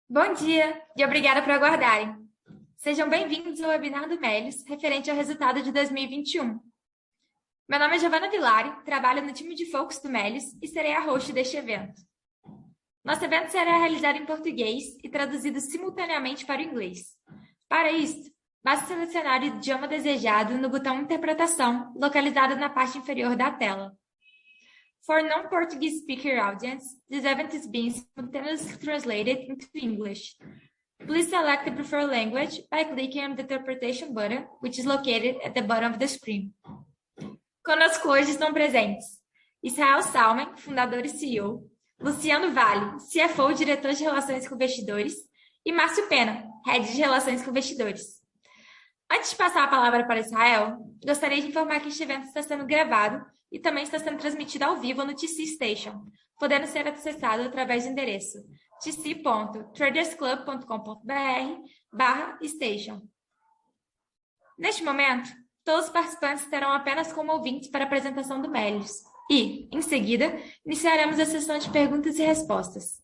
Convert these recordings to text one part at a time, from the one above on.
Bom dia e obrigada por aguardarem. Sejam bem-vindos ao webinar do Melius, referente ao resultado de 2021. Meu nome é Giovana Villari, trabalho no time de Focus do Melius e serei a host deste evento. Nosso evento será realizado em português e traduzido simultaneamente para o inglês. Para isso, basta selecionar o idioma desejado no botão Interpretação, localizado na parte inferior da tela. For non-Portuguese speaker audience, this event is being simultaneously translated into English. Please select the preferred language by clicking on the interpretation button, which is located at the bottom of the screen. Conosco hoje estão presentes Israel Salmen, fundador e CEO, Luciano Vale, CFO e diretor de Relações com Investidores, e Márcio Pena, Head de Relações com Investidores. Antes de passar a palavra para Israel, gostaria de informar que este evento está sendo gravado e também está sendo transmitido ao vivo no TC Station, podendo ser acessado através do endereço tc.tradersclub.com.br/station. Neste momento, todos os participantes terão apenas como ouvintes para a apresentação do Melius e, em seguida, iniciaremos a sessão de perguntas e respostas.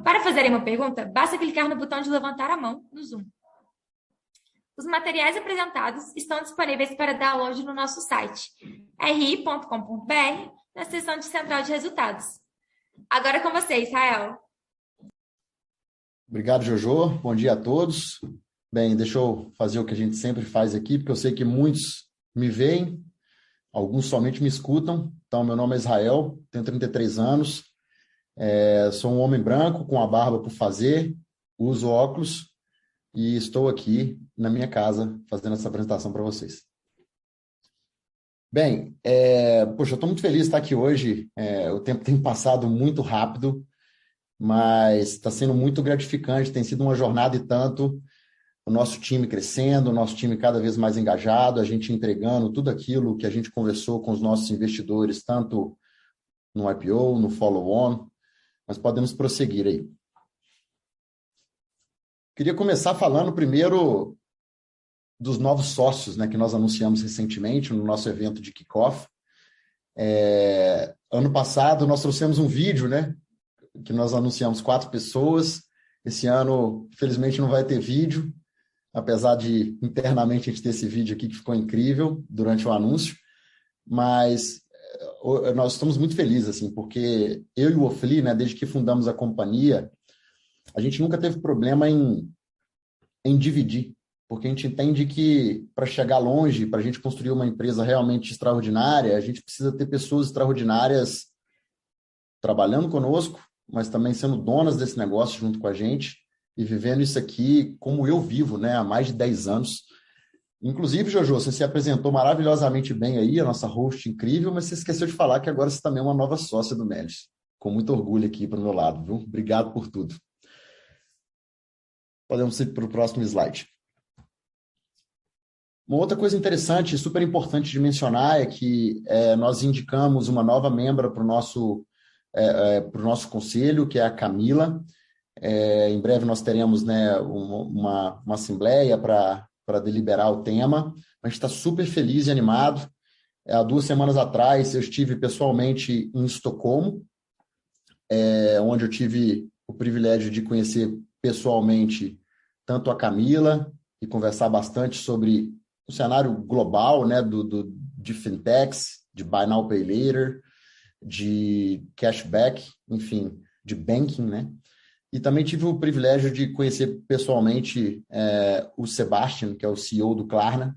Para fazerem uma pergunta, basta clicar no botão de levantar a mão no Zoom. Os materiais apresentados estão disponíveis para download no nosso site, ri.com.br, na seção de Central de Resultados. Agora com você, Israel. Obrigado, Jojo. Bom dia a todos. Bem, deixa eu fazer o que a gente sempre faz aqui, porque eu sei que muitos me veem, alguns somente me escutam. Então, meu nome é Israel, tenho 33 anos, sou um homem branco com a barba por fazer, uso óculos, e estou aqui na minha casa fazendo essa apresentação para vocês. Bem, eu estou muito feliz de estar aqui hoje. O tempo tem passado muito rápido, mas está sendo muito gratificante, tem sido uma jornada e tanto, o nosso time crescendo, o nosso time cada vez mais engajado, a gente entregando tudo aquilo que a gente conversou com os nossos investidores, tanto no IPO, no follow-on, mas podemos prosseguir aí. Queria começar falando primeiro dos novos sócios, né, que nós anunciamos recentemente no nosso evento de kickoff. Ano passado nós trouxemos um vídeo, né, que nós anunciamos 4 pessoas. Esse ano, infelizmente, não vai ter vídeo, apesar de internamente a gente ter esse vídeo aqui que ficou incrível durante o anúncio. Mas nós estamos muito felizes, assim, porque eu e o Ofli, né, desde que fundamos a companhia, a gente nunca teve problema em dividir, porque a gente entende que para chegar longe, para a gente construir uma empresa realmente extraordinária, a gente precisa ter pessoas extraordinárias trabalhando conosco, mas também sendo donas desse negócio junto com a gente e vivendo isso aqui como eu vivo, né, há mais de 10 anos. Inclusive, Jojo, você se apresentou maravilhosamente bem aí, a nossa host incrível, mas você esqueceu de falar que agora você também é uma nova sócia do Melius. Com muito orgulho aqui para o meu lado, viu? Obrigado por tudo. Podemos ir para o próximo slide. Uma outra coisa interessante e super importante de mencionar é que nós indicamos uma nova membra para o nosso conselho, que é a Camila. Em breve nós teremos, né, uma assembleia para deliberar o tema. A gente está super feliz e animado. Há 2 semanas atrás eu estive pessoalmente em Estocolmo, onde eu tive o privilégio de conhecer pessoalmente tanto a Camila e conversar bastante sobre o cenário global, né, de fintechs, de buy now, pay later, de cashback, enfim, de banking, né? E também tive o privilégio de conhecer pessoalmente o Sebastian, que é o CEO do Klarna.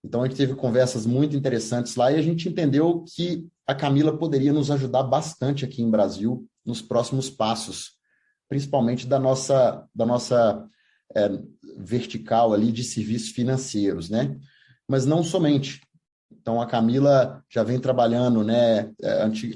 Então, a gente teve conversas muito interessantes lá e a gente entendeu que a Camila poderia nos ajudar bastante aqui em Brasil nos próximos passos, principalmente da nossa vertical ali de serviços financeiros, né? Mas não somente. Então, a Camila já vem trabalhando, né?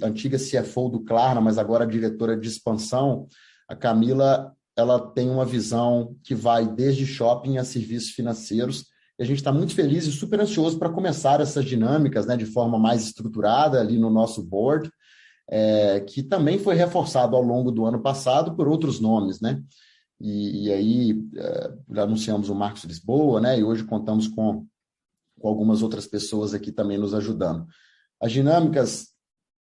Antiga CFO do Klarna, mas agora diretora de expansão. A Camila, ela tem uma visão que vai desde shopping a serviços financeiros. E a gente está muito feliz e super ansioso para começar essas dinâmicas, né, de forma mais estruturada ali no nosso board, que também foi reforçado ao longo do ano passado por outros nomes, né? E aí anunciamos o Marcos Lisboa, né? E hoje contamos com algumas outras pessoas aqui também nos ajudando. As dinâmicas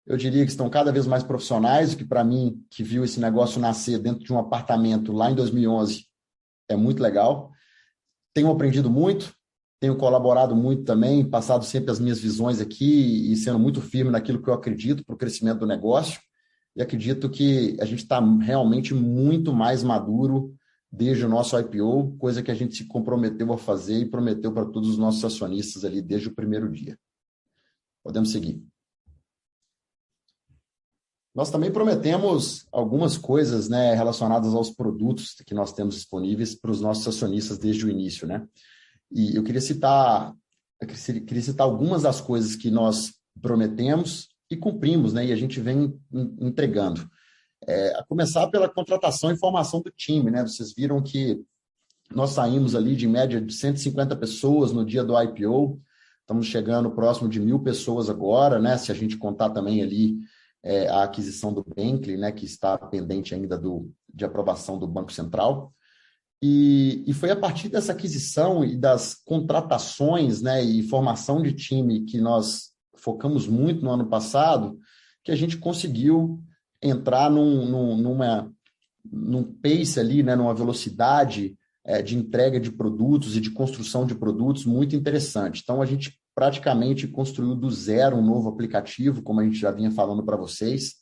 eu diria que estão cada vez mais profissionais, o que para mim, que viu esse negócio nascer dentro de um apartamento lá em 2011, é muito legal. Tenho aprendido muito, tenho colaborado muito também, passado sempre as minhas visões aqui e sendo muito firme naquilo que eu acredito para o crescimento do negócio. E acredito que a gente está realmente muito mais maduro desde o nosso IPO, coisa que a gente se comprometeu a fazer e prometeu para todos os nossos acionistas ali desde o primeiro dia. Podemos seguir. Nós também prometemos algumas coisas, né, relacionadas aos produtos que nós temos disponíveis para os nossos acionistas desde o início, né? E eu queria citar algumas das coisas que nós prometemos e cumprimos, né? E a gente vem entregando. A começar pela contratação e formação do time, né? Vocês viram que nós saímos ali de média de 150 pessoas no dia do IPO, estamos chegando próximo de 1.000 pessoas agora, né? Se a gente contar também ali a aquisição do Bentley, né? Que está pendente ainda de aprovação do Banco Central. E foi a partir dessa aquisição e das contratações, né? E formação de time que nós focamos muito no ano passado, que a gente conseguiu entrar num pace ali, né, numa velocidade de entrega de produtos e de construção de produtos muito interessante. Então, a gente praticamente construiu do zero um novo aplicativo, como a gente já vinha falando para vocês.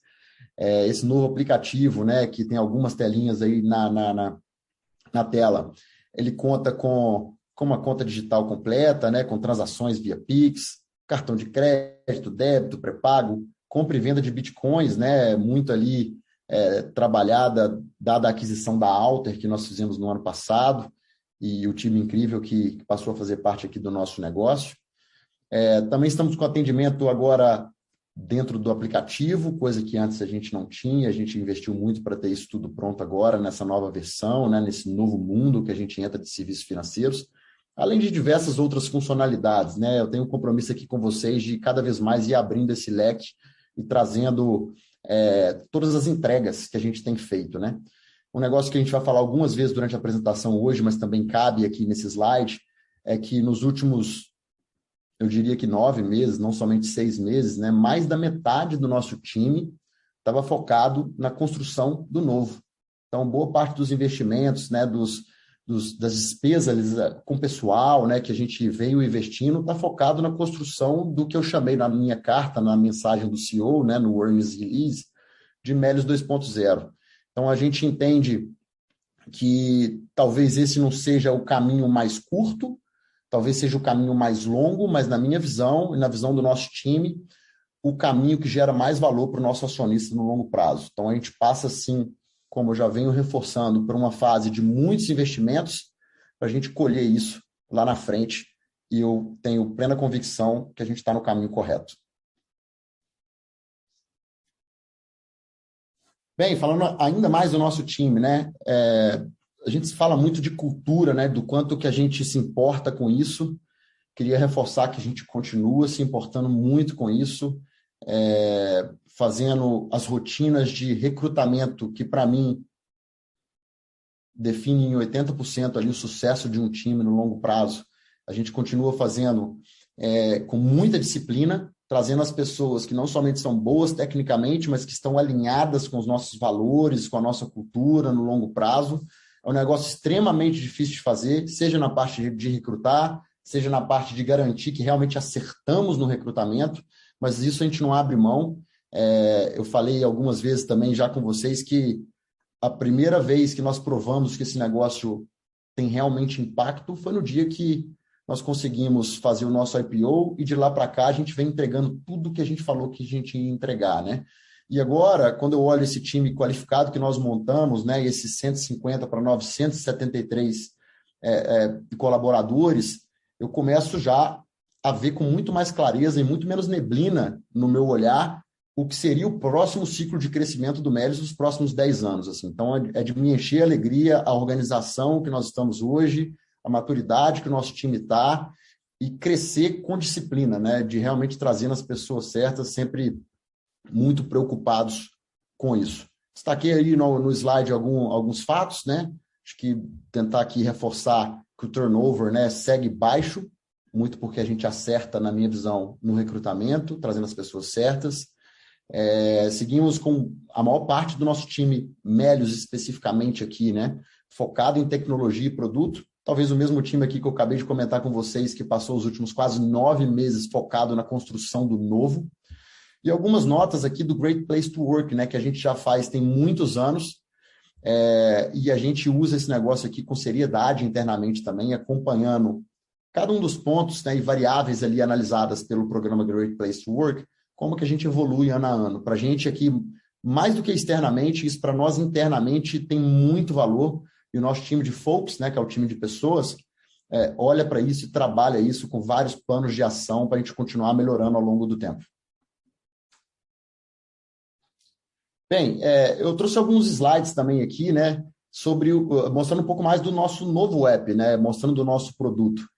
Esse novo aplicativo, né, que tem algumas telinhas aí na tela, ele conta com uma conta digital completa, né, com transações via Pix, cartão de crédito, débito, pré-pago, compra e venda de bitcoins, né, muito ali trabalhada, dada a aquisição da Alter, que nós fizemos no ano passado, e o time incrível que passou a fazer parte aqui do nosso negócio. Também estamos com atendimento agora dentro do aplicativo, coisa que antes a gente não tinha, a gente investiu muito para ter isso tudo pronto agora, nessa nova versão, né, nesse novo mundo que a gente entra de serviços financeiros, além de diversas outras funcionalidades, né? Eu tenho um compromisso aqui com vocês de cada vez mais ir abrindo esse leque e trazendo todas as entregas que a gente tem feito, né? Um negócio que a gente vai falar algumas vezes durante a apresentação hoje, mas também cabe aqui nesse slide, é que nos últimos, eu diria que 9 meses, não somente 6 meses, né? Mais da metade do nosso time estava focado na construção do novo. Então, boa parte dos investimentos, né, das despesas com pessoal, né, que a gente veio investindo, está focado na construção do que eu chamei na minha carta, na mensagem do CEO, né, no Earnings Release, de Melios 2.0. Então, a gente entende que talvez esse não seja o caminho mais curto, talvez seja o caminho mais longo, mas na minha visão e na visão do nosso time, o caminho que gera mais valor para o nosso acionista no longo prazo. Então, a gente passa, sim, como eu já venho reforçando, por uma fase de muitos investimentos, para a gente colher isso lá na frente, e eu tenho plena convicção que a gente está no caminho correto. Bem, falando ainda mais do nosso time, né? A gente fala muito de cultura, né? Do quanto que a gente se importa com isso. Queria reforçar que a gente continua se importando muito com isso, fazendo as rotinas de recrutamento que, para mim, definem em 80% ali o sucesso de um time no longo prazo. A gente continua fazendo com muita disciplina, trazendo as pessoas que não somente são boas tecnicamente, mas que estão alinhadas com os nossos valores, com a nossa cultura no longo prazo. É um negócio extremamente difícil de fazer, seja na parte de recrutar, seja na parte de garantir que realmente acertamos no recrutamento, mas isso a gente não abre mão. Eu falei algumas vezes também já com vocês que a primeira vez que nós provamos que esse negócio tem realmente impacto foi no dia que nós conseguimos fazer o nosso IPO e de lá para cá a gente vem entregando tudo que a gente falou que a gente ia entregar, né? E agora, quando eu olho esse time qualificado que nós montamos, né, esses 150 para 973 colaboradores, eu começo já a ver com muito mais clareza e muito menos neblina no meu olhar o que seria o próximo ciclo de crescimento do Melios nos próximos 10 anos. Assim. Então, é de me encher a alegria a organização que nós estamos hoje, a maturidade que o nosso time está e crescer com disciplina, né? De realmente trazer as pessoas certas, sempre muito preocupados com isso. Destaquei aí no slide alguns fatos, né? Acho que tentar aqui reforçar que o turnover, né, segue baixo, muito porque a gente acerta, na minha visão, no recrutamento, trazendo as pessoas certas. Seguimos com a maior parte do nosso time, Melios especificamente aqui, né? Focado em tecnologia e produto. Talvez o mesmo time aqui que eu acabei de comentar com vocês, que passou os últimos quase 9 meses focado na construção do novo. E algumas notas aqui do Great Place to Work, né? Que a gente já faz tem muitos anos. E a gente usa esse negócio aqui com seriedade internamente também, acompanhando cada um dos pontos, né, e variáveis ali analisadas pelo programa Great Place to Work, como que a gente evolui ano a ano. Para a gente aqui, mais do que externamente, isso para nós internamente tem muito valor, e o nosso time de folks, né, que é o time de pessoas, olha para isso e trabalha isso com vários planos de ação para a gente continuar melhorando ao longo do tempo. Bem, eu trouxe alguns slides também aqui, né, mostrando um pouco mais do nosso novo app, né, mostrando do nosso produto.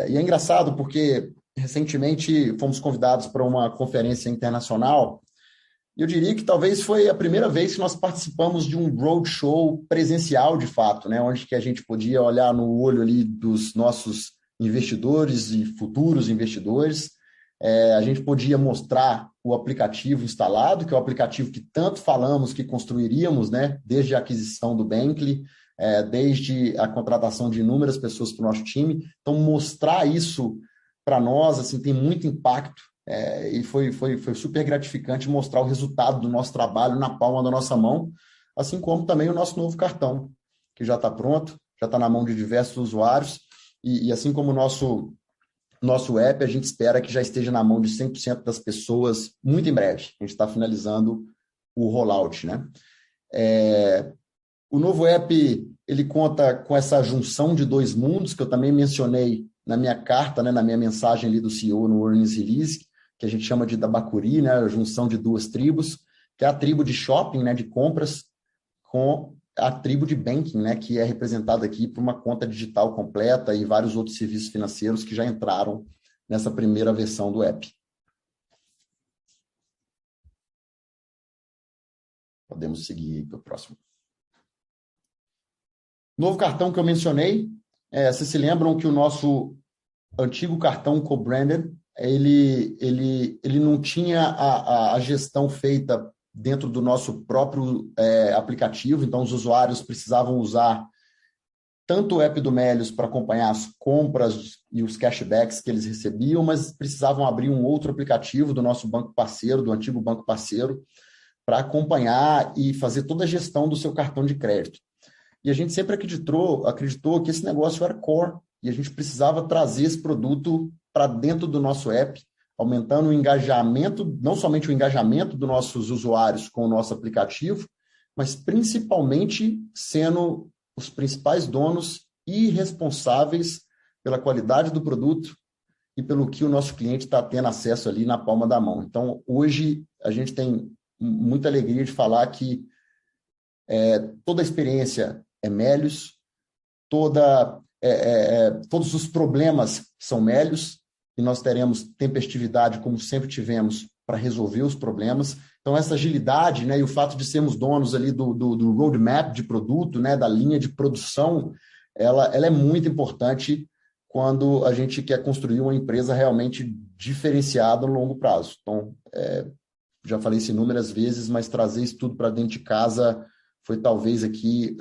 E é engraçado porque recentemente fomos convidados para uma conferência internacional e eu diria que talvez foi a primeira vez que nós participamos de um roadshow presencial de fato, né, onde que a gente podia olhar no olho ali dos nossos investidores e futuros investidores. A gente podia mostrar o aplicativo instalado, que é o aplicativo que tanto falamos que construiríamos, né, desde a aquisição do Bankly, desde a contratação de inúmeras pessoas para o nosso time. Então, mostrar isso para nós assim, tem muito impacto e foi super gratificante mostrar o resultado do nosso trabalho na palma da nossa mão, assim como também o nosso novo cartão, que já está pronto, já está na mão de diversos usuários, e assim como o nosso app, a gente espera que já esteja na mão de 100% das pessoas muito em breve. A gente está finalizando o rollout, né? O novo app, ele conta com essa junção de dois mundos, que eu também mencionei na minha carta, né, na minha mensagem ali do CEO no Earnings Release, que a gente chama de Dabacuri, né, a junção de duas tribos, que é a tribo de shopping, né, de compras, com a tribo de banking, né, que é representada aqui por uma conta digital completa e vários outros serviços financeiros que já entraram nessa primeira versão do app. Podemos seguir para o próximo. Novo cartão que eu mencionei, vocês se lembram que o nosso antigo cartão co-branded, ele não tinha a gestão feita dentro do nosso próprio aplicativo, então os usuários precisavam usar tanto o app do Melios para acompanhar as compras e os cashbacks que eles recebiam, mas precisavam abrir um outro aplicativo do nosso banco parceiro, do antigo banco parceiro, para acompanhar e fazer toda a gestão do seu cartão de crédito. E a gente sempre acreditou que esse negócio era core e a gente precisava trazer esse produto para dentro do nosso app, aumentando o engajamento, não somente o engajamento dos nossos usuários com o nosso aplicativo, mas principalmente sendo os principais donos e responsáveis pela qualidade do produto e pelo que o nosso cliente está tendo acesso ali na palma da mão. Então, hoje, a gente tem muita alegria de falar que toda a experiência é Melios, todos os problemas são Melios, e nós teremos tempestividade, como sempre tivemos, para resolver os problemas. Então, essa agilidade, né, e o fato de sermos donos ali do roadmap de produto, né, da linha de produção, ela é muito importante quando a gente quer construir uma empresa realmente diferenciada no longo prazo. Então, já falei isso inúmeras vezes, mas trazer isso tudo para dentro de casa foi talvez aqui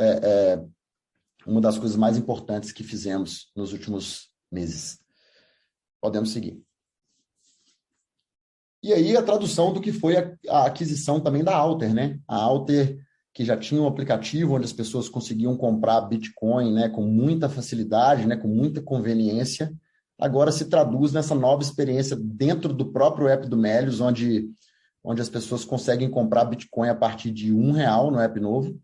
uma das coisas mais importantes que fizemos nos últimos meses. Podemos seguir. E aí a tradução do que foi a aquisição também da Alter, né? A Alter, que já tinha um aplicativo onde as pessoas conseguiam comprar Bitcoin, né, com muita facilidade, né, com muita conveniência, agora se traduz nessa nova experiência dentro do próprio app do Melios, onde as pessoas conseguem comprar Bitcoin a partir de R$1 no app novo,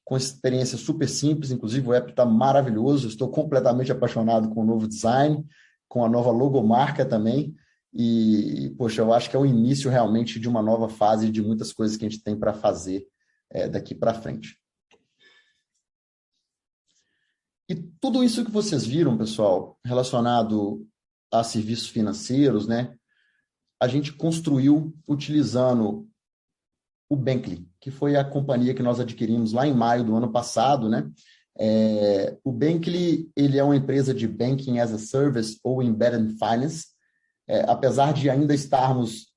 com experiência super simples. Inclusive o app está maravilhoso, estou completamente apaixonado com o novo design, com a nova logomarca também, e, poxa, eu acho que é o início realmente de uma nova fase de muitas coisas que a gente tem para fazer daqui para frente. E tudo isso que vocês viram, pessoal, relacionado a serviços financeiros, né, a gente construiu utilizando o Bankly, que foi a companhia que nós adquirimos lá em maio do ano passado, né? O Bankly, ele é uma empresa de Banking as a Service ou Embedded Finance. Apesar de ainda estarmos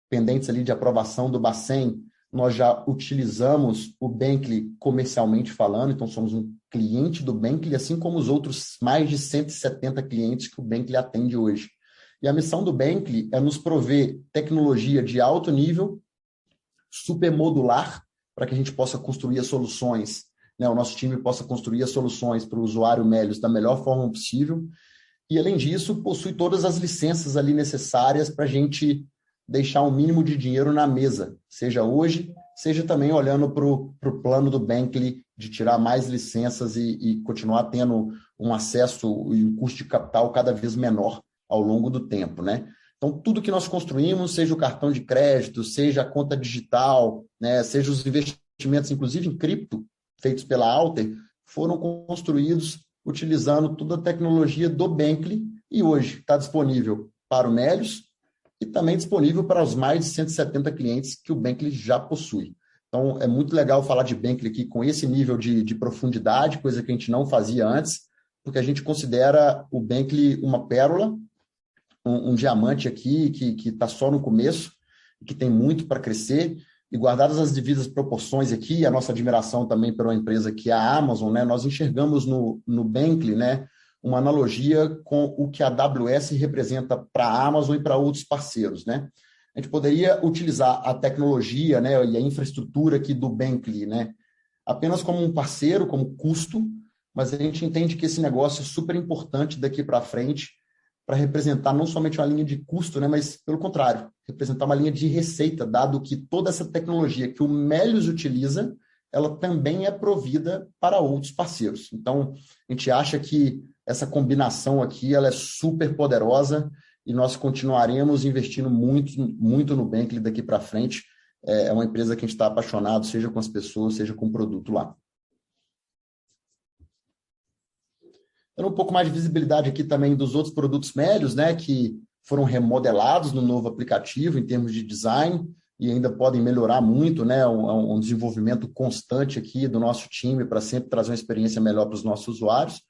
pendentes ali de aprovação do Bacen, nós já utilizamos o Bankly comercialmente falando, então somos um cliente do Bankly, assim como os outros mais de 170 clientes que o Bankly atende hoje. E a missão do Bankly é nos prover tecnologia de alto nível, super modular, para que a gente possa construir as soluções, né? O nosso time possa construir as soluções para o usuário Melius da melhor forma possível. E, além disso, possui todas as licenças ali necessárias para a gente deixar um mínimo de dinheiro na mesa, seja hoje, seja também olhando para o plano do Bankly de tirar mais licenças e continuar tendo um acesso e um custo de capital cada vez menor ao longo do tempo, né? Então, tudo que nós construímos, seja o cartão de crédito, seja a conta digital, né, seja os investimentos, inclusive em cripto, feitos pela Alter, foram construídos utilizando toda a tecnologia do Bankly e hoje está disponível para o Melius e também disponível para os mais de 170 clientes que o Bankly já possui. Então, é muito legal falar de Bankly aqui com esse nível de profundidade, coisa que a gente não fazia antes, porque a gente considera o Bankly uma pérola, um diamante aqui que está só no começo, que tem muito para crescer, e guardadas as devidas proporções aqui, a nossa admiração também pela empresa que é a Amazon, né, nós enxergamos no Bankly, né, uma analogia com o que a AWS representa para a Amazon e para outros parceiros, né? A gente poderia utilizar a tecnologia, né, e a infraestrutura aqui do Bankly, né, apenas como um parceiro, como custo, mas a gente entende que esse negócio é super importante daqui para frente para representar não somente uma linha de custo, né, mas, pelo contrário, representar uma linha de receita, dado que toda essa tecnologia que o Melius utiliza, ela também é provida para outros parceiros. Então, a gente acha que essa combinação aqui ela é super poderosa e nós continuaremos investindo muito, muito no Bankly daqui para frente. É uma empresa que a gente está apaixonado, seja com as pessoas, seja com o produto lá. Dando um pouco mais de visibilidade aqui também dos outros produtos Melius, né, que foram remodelados no novo aplicativo em termos de design e ainda podem melhorar muito, né, um desenvolvimento constante aqui do nosso time para sempre trazer uma experiência melhor para os nossos usuários,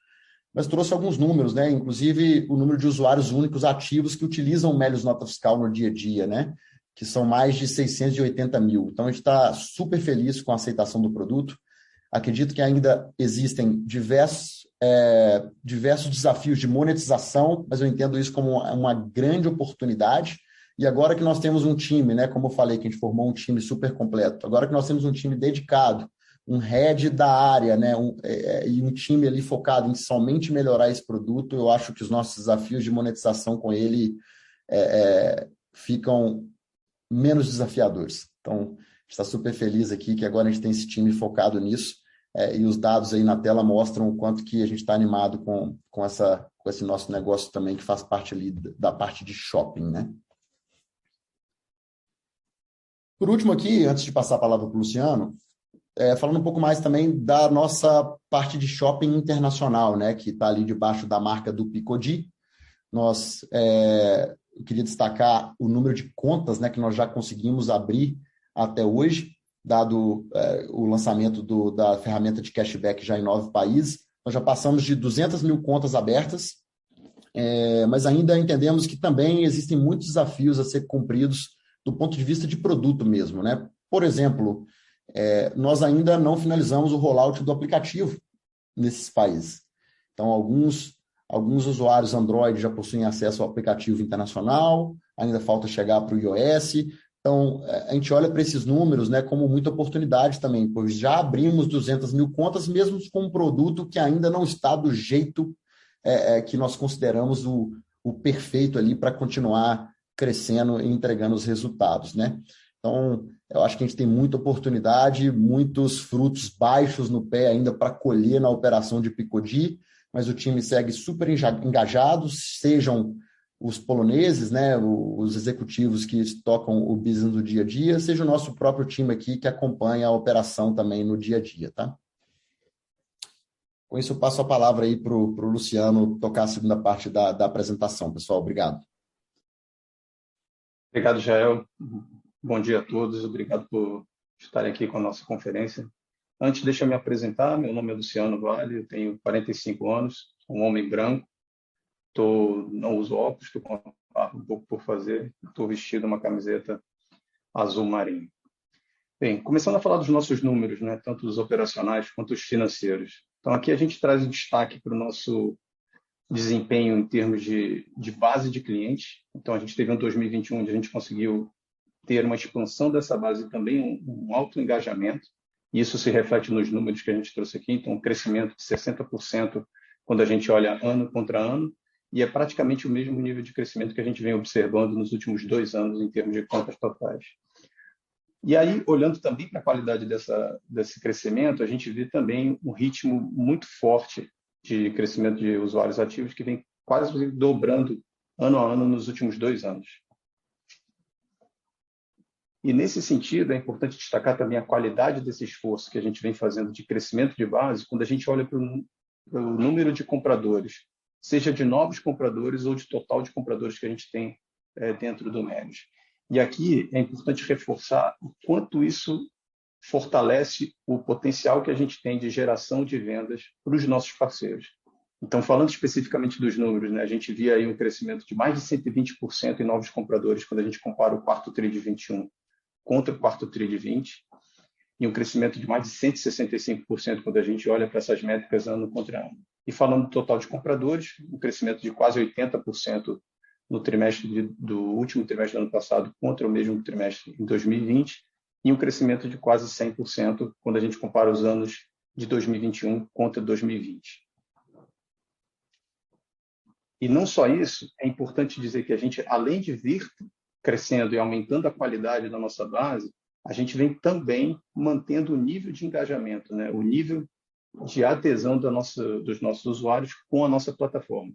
mas trouxe alguns números, né, inclusive o número de usuários únicos ativos que utilizam o Melius Nota Fiscal no dia a dia, né, que são mais de 680 mil. Então, a gente está super feliz com a aceitação do produto. Acredito que ainda existem diversos desafios de monetização, mas eu entendo isso como uma grande oportunidade. E agora que nós temos um time, né, como eu falei, que a gente formou um time super completo, agora que nós temos um time dedicado, um head da área, né, e um time ali focado em somente melhorar esse produto, eu acho que os nossos desafios de monetização com ele ficam menos desafiadores. Então, está super feliz aqui que agora a gente tem esse time focado nisso, e os dados aí na tela mostram o quanto que a gente está animado com esse nosso negócio também, que faz parte ali da parte de shopping, né? Por último aqui, antes de passar a palavra para o Luciano, falando um pouco mais também da nossa parte de shopping internacional, né, que está ali debaixo da marca do Picodi. Eu queria destacar o número de contas, né, que nós já conseguimos abrir até hoje, dado o lançamento da ferramenta de cashback já em 9 países. Nós já passamos de 200 mil contas abertas, mas ainda entendemos que também existem muitos desafios a ser cumpridos do ponto de vista de produto mesmo, né? Por exemplo, nós ainda não finalizamos o rollout do aplicativo nesses países. Então, alguns usuários Android já possuem acesso ao aplicativo internacional, ainda falta chegar para o iOS. Então, a gente olha para esses números, né, como muita oportunidade também, pois já abrimos 200 mil contas, mesmo com um produto que ainda não está do jeito que nós consideramos o perfeito ali para continuar crescendo e entregando os resultados, né? Então, eu acho que a gente tem muita oportunidade, muitos frutos baixos no pé ainda para colher na operação de Picodi, mas o time segue super engajado, sejam os poloneses, né, os executivos que tocam o business no dia a dia, seja o nosso próprio time aqui que acompanha a operação também no dia a dia, tá? Com isso, eu passo a palavra aí para o Luciano tocar a segunda parte da apresentação. Pessoal, obrigado. Obrigado, Jael. Bom dia a todos. Obrigado por estarem aqui com a nossa conferência. Antes, deixa eu me apresentar. Meu nome é Luciano Vale, eu tenho 45 anos, sou um homem branco. Não uso óculos, estou com a barba um pouco por fazer. Estou vestido uma camiseta azul marinho. Bem, começando a falar dos nossos números, né, tanto os operacionais quanto os financeiros. Então, aqui a gente traz um destaque para o nosso desempenho em termos de base de clientes. Então, a gente teve um 2021 onde a gente conseguiu ter uma expansão dessa base e também um alto engajamento. Isso se reflete nos números que a gente trouxe aqui. Então, um crescimento de 60% quando a gente olha ano contra ano, e é praticamente o mesmo nível de crescimento que a gente vem observando nos últimos 2 anos em termos de contas totais. E aí, olhando também para a qualidade desse crescimento, a gente vê também um ritmo muito forte de crescimento de usuários ativos que vem quase dobrando ano a ano nos últimos 2 anos. E, nesse sentido, é importante destacar também a qualidade desse esforço que a gente vem fazendo de crescimento de base, quando a gente olha para o número de compradores, seja de novos compradores ou de total de compradores que a gente tem dentro do Melios. E aqui é importante reforçar o quanto isso fortalece o potencial que a gente tem de geração de vendas para os nossos parceiros. Então, falando especificamente dos números, né, a gente via aí um crescimento de mais de 120% em novos compradores quando a gente compara o quarto TRI de 21 contra o quarto TRI de 20, e um crescimento de mais de 165% quando a gente olha para essas métricas ano contra ano. E falando do total de compradores, um crescimento de quase 80% no do último trimestre do ano passado contra o mesmo trimestre em 2020, e um crescimento de quase 100% quando a gente compara os anos de 2021 contra 2020. E não só isso, é importante dizer que a gente, além de vir crescendo e aumentando a qualidade da nossa base, a gente vem também mantendo o nível de engajamento, né? O nível de adesão dos nossos usuários com a nossa plataforma.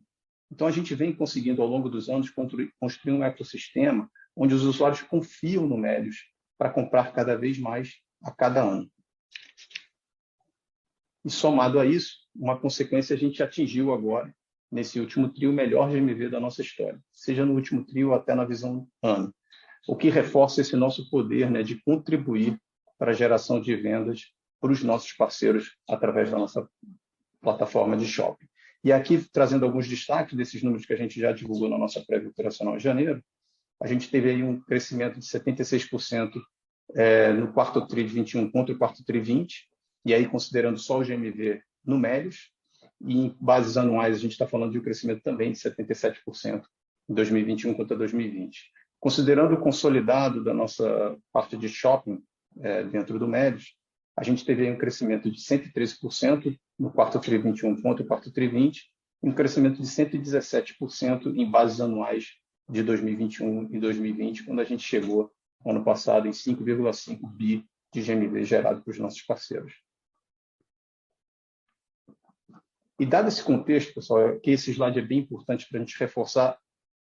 Então, a gente vem conseguindo, ao longo dos anos, construir um ecossistema onde os usuários confiam no Melios para comprar cada vez mais a cada ano. E, somado a isso, uma consequência a gente atingiu agora, nesse último TRI, o melhor GMV da nossa história, seja no último TRI ou até na visão ano, o que reforça esse nosso poder, né, de contribuir para a geração de vendas para os nossos parceiros através da nossa plataforma de shopping. E aqui, trazendo alguns destaques desses números que a gente já divulgou na nossa prévia operacional em janeiro, a gente teve aí um crescimento de 76% no quarto TRI de 21 contra o quarto TRI 20, e aí considerando só o GMV no Melios, e em bases anuais a gente está falando de um crescimento também de 77% em 2021 contra 2020. Considerando o consolidado da nossa parte de shopping dentro do Melios, a gente teve aí um crescimento de 113% no quarto TRI 21 contra o quarto TRI 20, e um crescimento de 117% em bases anuais de 2021 e 2020, quando a gente chegou ano passado em 5,5 bi de GMV gerado para os nossos parceiros. E dado esse contexto, pessoal, que esse slide é bem importante para a gente reforçar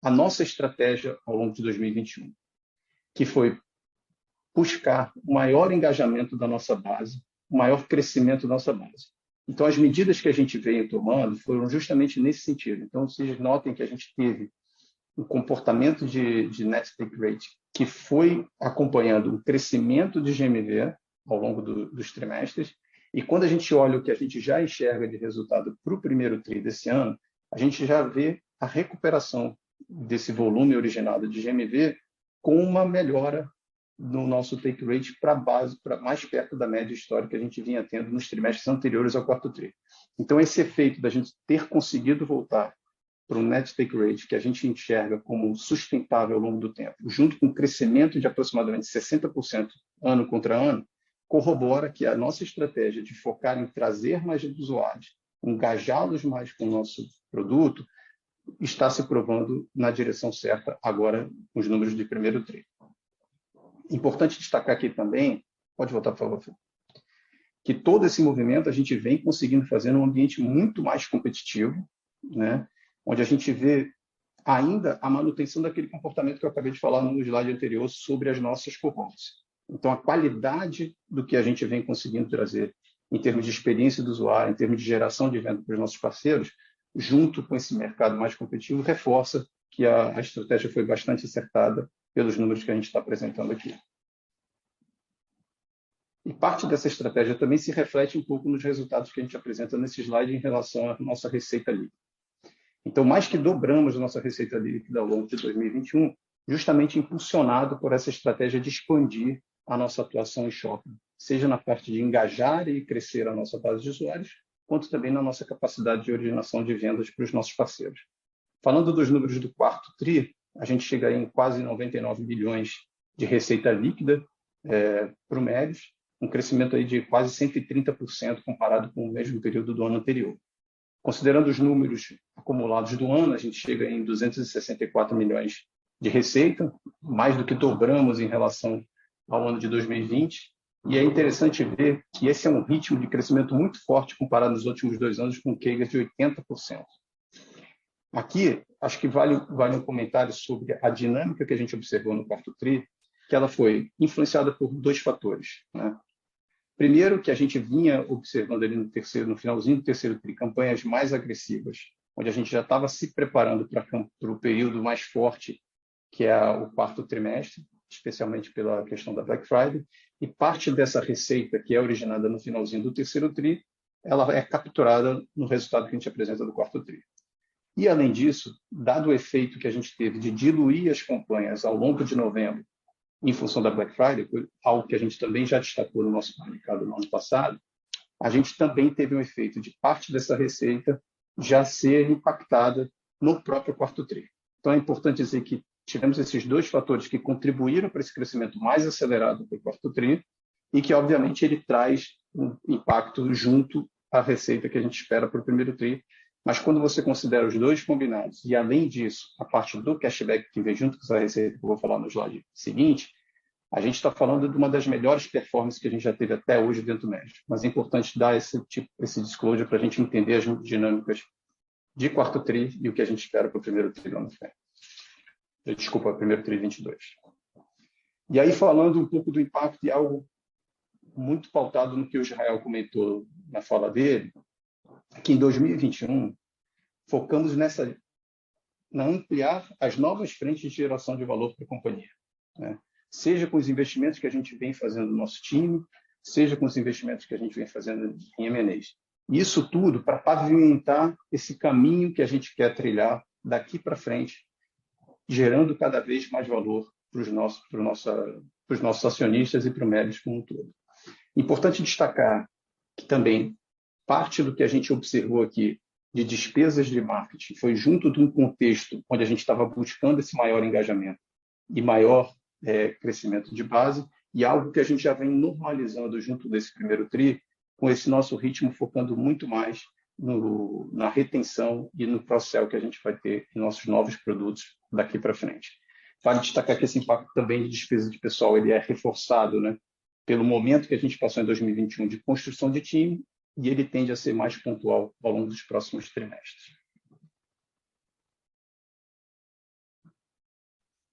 a nossa estratégia ao longo de 2021, que foi buscar o maior engajamento da nossa base, o maior crescimento da nossa base. Então, as medidas que a gente veio tomando foram justamente nesse sentido. Então, vocês notem que a gente teve um comportamento de net take rate que foi acompanhando o crescimento de GMV ao longo dos trimestres. E quando a gente olha o que a gente já enxerga de resultado para o primeiro TRI desse ano, a gente já vê a recuperação desse volume originado de GMV com uma melhora no nosso take rate para base, para mais perto da média histórica que a gente vinha tendo nos trimestres anteriores ao quarto TRI. Então, esse efeito da gente ter conseguido voltar para um net take rate que a gente enxerga como sustentável ao longo do tempo, junto com um crescimento de aproximadamente 60% ano contra ano, corrobora que a nossa estratégia de focar em trazer mais usuários, engajá-los mais com o nosso produto, está se provando na direção certa agora com os números de primeiro TRI. Importante destacar aqui também, pode voltar, por favor, Felipe, que todo esse movimento a gente vem conseguindo fazer num ambiente muito mais competitivo, né? Onde a gente vê ainda a manutenção daquele comportamento que eu acabei de falar no slide anterior sobre as nossas cohorts. Então, a qualidade do que a gente vem conseguindo trazer em termos de experiência do usuário, em termos de geração de venda para os nossos parceiros, junto com esse mercado mais competitivo, reforça que a estratégia foi bastante acertada pelos números que a gente está apresentando aqui. E parte dessa estratégia também se reflete um pouco nos resultados que a gente apresenta nesse slide em relação à nossa receita líquida. Então, mais que dobramos a nossa receita líquida ao longo de 2021, justamente impulsionado por essa estratégia de expandir a nossa atuação em shopping, seja na parte de engajar e crescer a nossa base de usuários, quanto também na nossa capacidade de originação de vendas para os nossos parceiros. Falando dos números do quarto TRI, a gente chega em quase 99 bilhões de receita líquida para o Melius, um crescimento aí de quase 130% comparado com o mesmo período do ano anterior. Considerando os números acumulados do ano, a gente chega em 264 milhões de receita, mais do que dobramos em relação ao ano de 2020. E é interessante ver que esse é um ritmo de crescimento muito forte comparado nos últimos 2 anos, com CAGR de 80%. Aqui, acho que vale um comentário sobre a dinâmica que a gente observou no quarto TRI, que ela foi influenciada por 2 fatores, né? Primeiro, que a gente vinha observando ali no finalzinho do terceiro TRI, campanhas mais agressivas, onde a gente já estava se preparando para o período mais forte, que é o quarto trimestre, especialmente pela questão da Black Friday, e parte dessa receita, que é originada no finalzinho do terceiro TRI, ela é capturada no resultado que a gente apresenta do quarto TRI. E, além disso, dado o efeito que a gente teve de diluir as campanhas ao longo de novembro, em função da Black Friday, algo que a gente também já destacou no nosso comunicado no ano passado, a gente também teve um efeito de parte dessa receita já ser impactada no próprio quarto TRI. Então, é importante dizer que tivemos esses 2 fatores que contribuíram para esse crescimento mais acelerado do quarto TRI e que, obviamente, ele traz um impacto junto à receita que a gente espera para o primeiro TRI. Mas quando você considera os 2 combinados e, além disso, a parte do cashback que vem junto com essa receita que eu vou falar no slide seguinte, a gente está falando de uma das melhores performances que a gente já teve até hoje dentro do Melius. Mas é importante dar esse disclosure para a gente entender as dinâmicas de quarto TRI e o que a gente espera para o primeiro TRI do ano que vem. Desculpa, primeiro TRI 22. E aí, falando um pouco do impacto de algo muito pautado no que o Israel comentou na fala dele, que em 2021 focamos na ampliar as novas frentes de geração de valor para a companhia, né? Seja com os investimentos que a gente vem fazendo no nosso time, seja com os investimentos que a gente vem fazendo em M&As. Isso tudo para pavimentar esse caminho que a gente quer trilhar daqui para frente, gerando cada vez mais valor para os nossos acionistas e para o Melius como um todo. Importante destacar que também parte do que a gente observou aqui de despesas de marketing foi junto de um contexto onde a gente estava buscando esse maior engajamento e maior crescimento de base, e algo que a gente já vem normalizando junto desse primeiro TRI, com esse nosso ritmo focando muito mais na retenção e no cross-sell que a gente vai ter em nossos novos produtos daqui para frente. Vale destacar que esse impacto também de despesa de pessoal ele é reforçado, né, pelo momento que a gente passou em 2021 de construção de time, e ele tende a ser mais pontual ao longo dos próximos trimestres.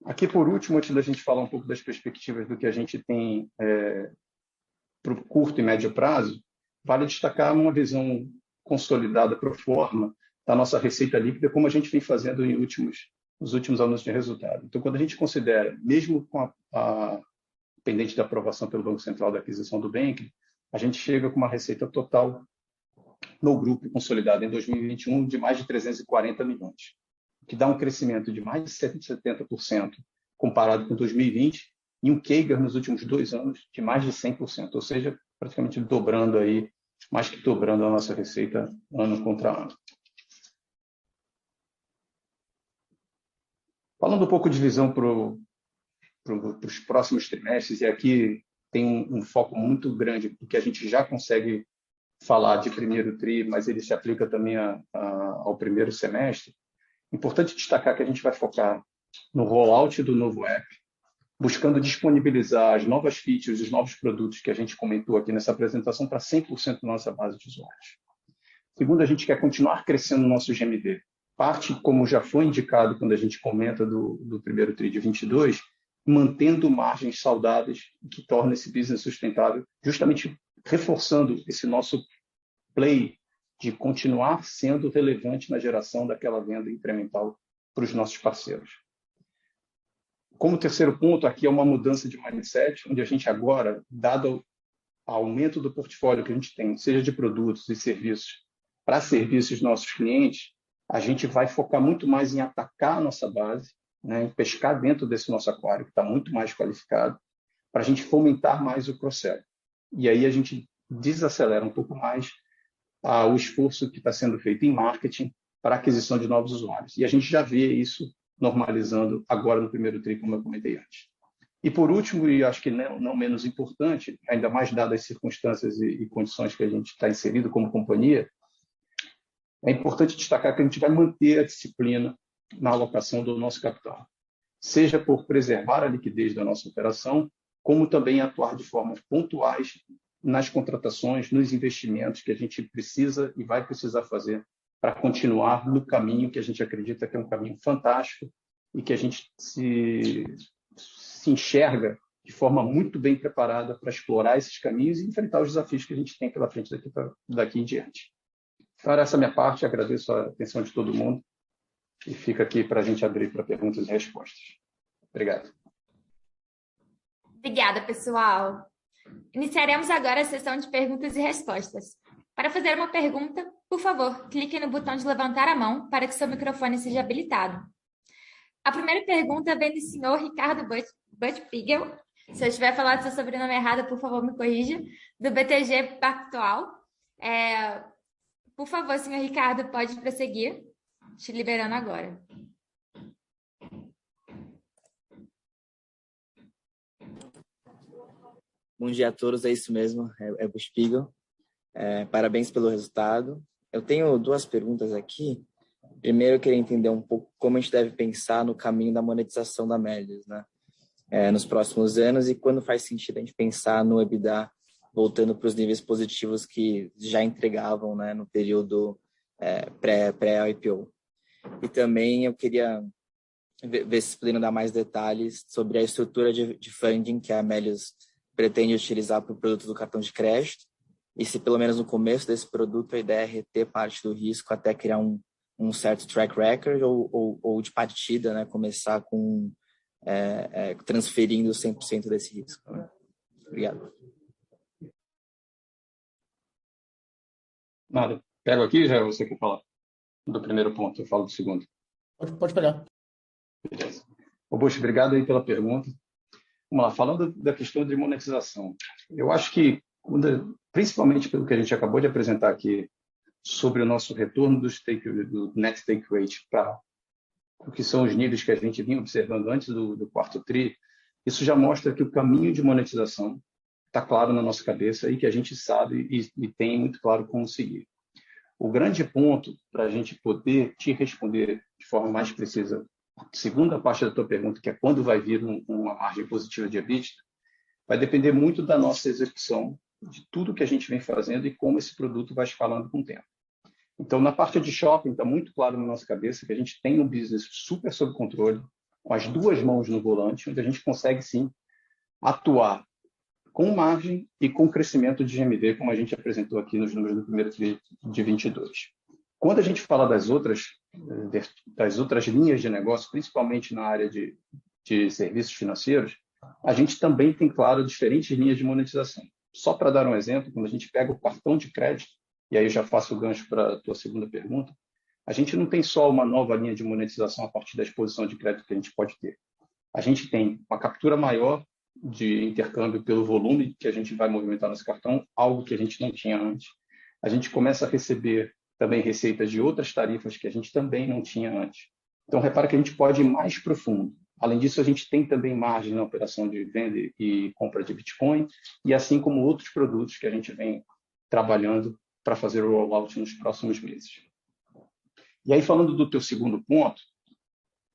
Aqui, por último, antes da gente falar um pouco das perspectivas do que a gente tem para o curto e médio prazo, vale destacar uma visão consolidada pro forma da nossa receita líquida, como a gente vem fazendo nos últimos anos de resultado. Então, quando a gente considera, mesmo com a pendente da aprovação pelo Banco Central da aquisição do Banking, a gente chega com uma receita total no grupo consolidado em 2021 de mais de 340 milhões, que dá um crescimento de mais de 170% comparado com 2020 e um CAGR nos últimos 2 anos de mais de 100%, ou seja, praticamente dobrando aí, mais que dobrando a nossa receita ano contra ano. Falando um pouco de visão para os próximos trimestres, e aqui tem um foco muito grande, porque a gente já consegue falar de primeiro TRI, mas ele se aplica também ao primeiro semestre. Importante destacar que a gente vai focar no rollout do novo app, buscando disponibilizar as novas features, os novos produtos que a gente comentou aqui nessa apresentação para 100% da nossa base de usuários. Segundo, a gente quer continuar crescendo o nosso GMV. Parte, como já foi indicado quando a gente comenta do primeiro TRI de 22, mantendo margens saudáveis, que torna esse business sustentável, justamente reforçando esse nosso play de continuar sendo relevante na geração daquela venda incremental para os nossos parceiros. Como terceiro ponto, aqui é uma mudança de mindset, onde a gente agora, dado o aumento do portfólio que a gente tem, seja de produtos e serviços, para serviços dos nossos clientes, a gente vai focar muito mais em atacar a nossa base né, em pescar dentro desse nosso aquário, que está muito mais qualificado, para a gente fomentar mais o cross-sell. E aí a gente desacelera um pouco mais o esforço que está sendo feito em marketing para a aquisição de novos usuários. E a gente já vê isso normalizando agora no primeiro tri, como eu comentei antes. E por último, e acho que não menos importante, ainda mais dadas as circunstâncias e condições que a gente está inserido como companhia, é importante destacar que a gente vai manter a disciplina na alocação do nosso capital, seja por preservar a liquidez da nossa operação, como também atuar de formas pontuais nas contratações, nos investimentos que a gente precisa e vai precisar fazer para continuar no caminho que a gente acredita que é um caminho fantástico e que a gente se enxerga de forma muito bem preparada para explorar esses caminhos e enfrentar os desafios que a gente tem pela frente daqui em diante. Para essa minha parte, agradeço a atenção de todo mundo e fica aqui para a gente abrir para perguntas e respostas. Obrigado. Obrigada, pessoal. Iniciaremos agora a sessão de perguntas e respostas. Para fazer uma pergunta, por favor, clique no botão de levantar a mão para que seu microfone seja habilitado. A primeira pergunta vem do senhor Ricardo Buchpigel. Se eu estiver falando seu sobrenome errado, por favor, me corrija. Do BTG Pactual. Por favor, senhor Ricardo, pode prosseguir. Te liberando agora. Bom dia a todos, é isso mesmo, é Buchpigel. Parabéns pelo resultado. Eu tenho duas perguntas aqui. Primeiro, eu queria entender um pouco como a gente deve pensar no caminho da monetização da Melius, né? Nos próximos anos e quando faz sentido a gente pensar no EBITDA voltando para os níveis positivos que já entregavam, né, no período pré-IPO. E também eu queria ver se poderiam dar mais detalhes sobre a estrutura de funding que a Melius pretende utilizar para o produto do cartão de crédito e se pelo menos no começo desse produto a ideia é reter parte do risco até criar um certo track record ou de partida, né, começar com transferindo 100% desse risco. Né? Obrigado. Nada. Pego aqui, já você quer falar do primeiro ponto, eu falo do segundo. Pode pegar. Beleza. Bush, obrigado aí pela pergunta. Vamos lá, falando da questão de monetização. Eu acho que, principalmente pelo que a gente acabou de apresentar aqui, sobre o nosso retorno do net take rate para o que são os níveis que a gente vinha observando antes do quarto tri, isso já mostra que o caminho de monetização está claro na nossa cabeça e que a gente sabe e tem muito claro como seguir. O grande ponto para a gente poder te responder de forma mais precisa, a segunda parte da tua pergunta, que é quando vai vir uma margem positiva de EBITDA, vai depender muito da nossa execução, de tudo que a gente vem fazendo e como esse produto vai escalando com o tempo. Então, na parte de shopping, está muito claro na nossa cabeça que a gente tem um business super sob controle, com as duas mãos no volante, onde a gente consegue, sim, atuar com margem e com crescimento de GMV, como a gente apresentou aqui nos números do primeiro tri de 22. Quando a gente fala das outras linhas de negócio, principalmente na área de serviços financeiros, a gente também tem, claro, diferentes linhas de monetização. Só para dar um exemplo, quando a gente pega o cartão de crédito, e aí eu já faço o gancho para a tua segunda pergunta, a gente não tem só uma nova linha de monetização a partir da exposição de crédito que a gente pode ter. A gente tem uma captura maior de intercâmbio pelo volume que a gente vai movimentar nesse cartão, algo que a gente não tinha antes. A gente começa a receber também receitas de outras tarifas que a gente também não tinha antes. Então, repara que a gente pode ir mais profundo. Além disso, a gente tem também margem na operação de venda e compra de Bitcoin, e assim como outros produtos que a gente vem trabalhando para fazer o rollout nos próximos meses. E aí, falando do teu segundo ponto,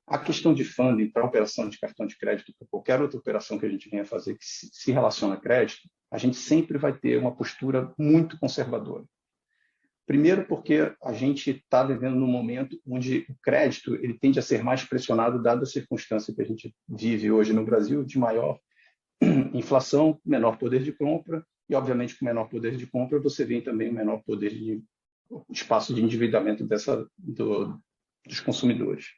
a questão de funding para a operação de cartão de crédito, para qualquer outra operação que a gente venha fazer que se relaciona a crédito, a gente sempre vai ter uma postura muito conservadora. Primeiro porque a gente está vivendo num momento onde o crédito ele tende a ser mais pressionado, dada a circunstância que a gente vive hoje no Brasil, de maior inflação, menor poder de compra, e obviamente com menor poder de compra você vê também o menor poder de espaço de endividamento dos consumidores.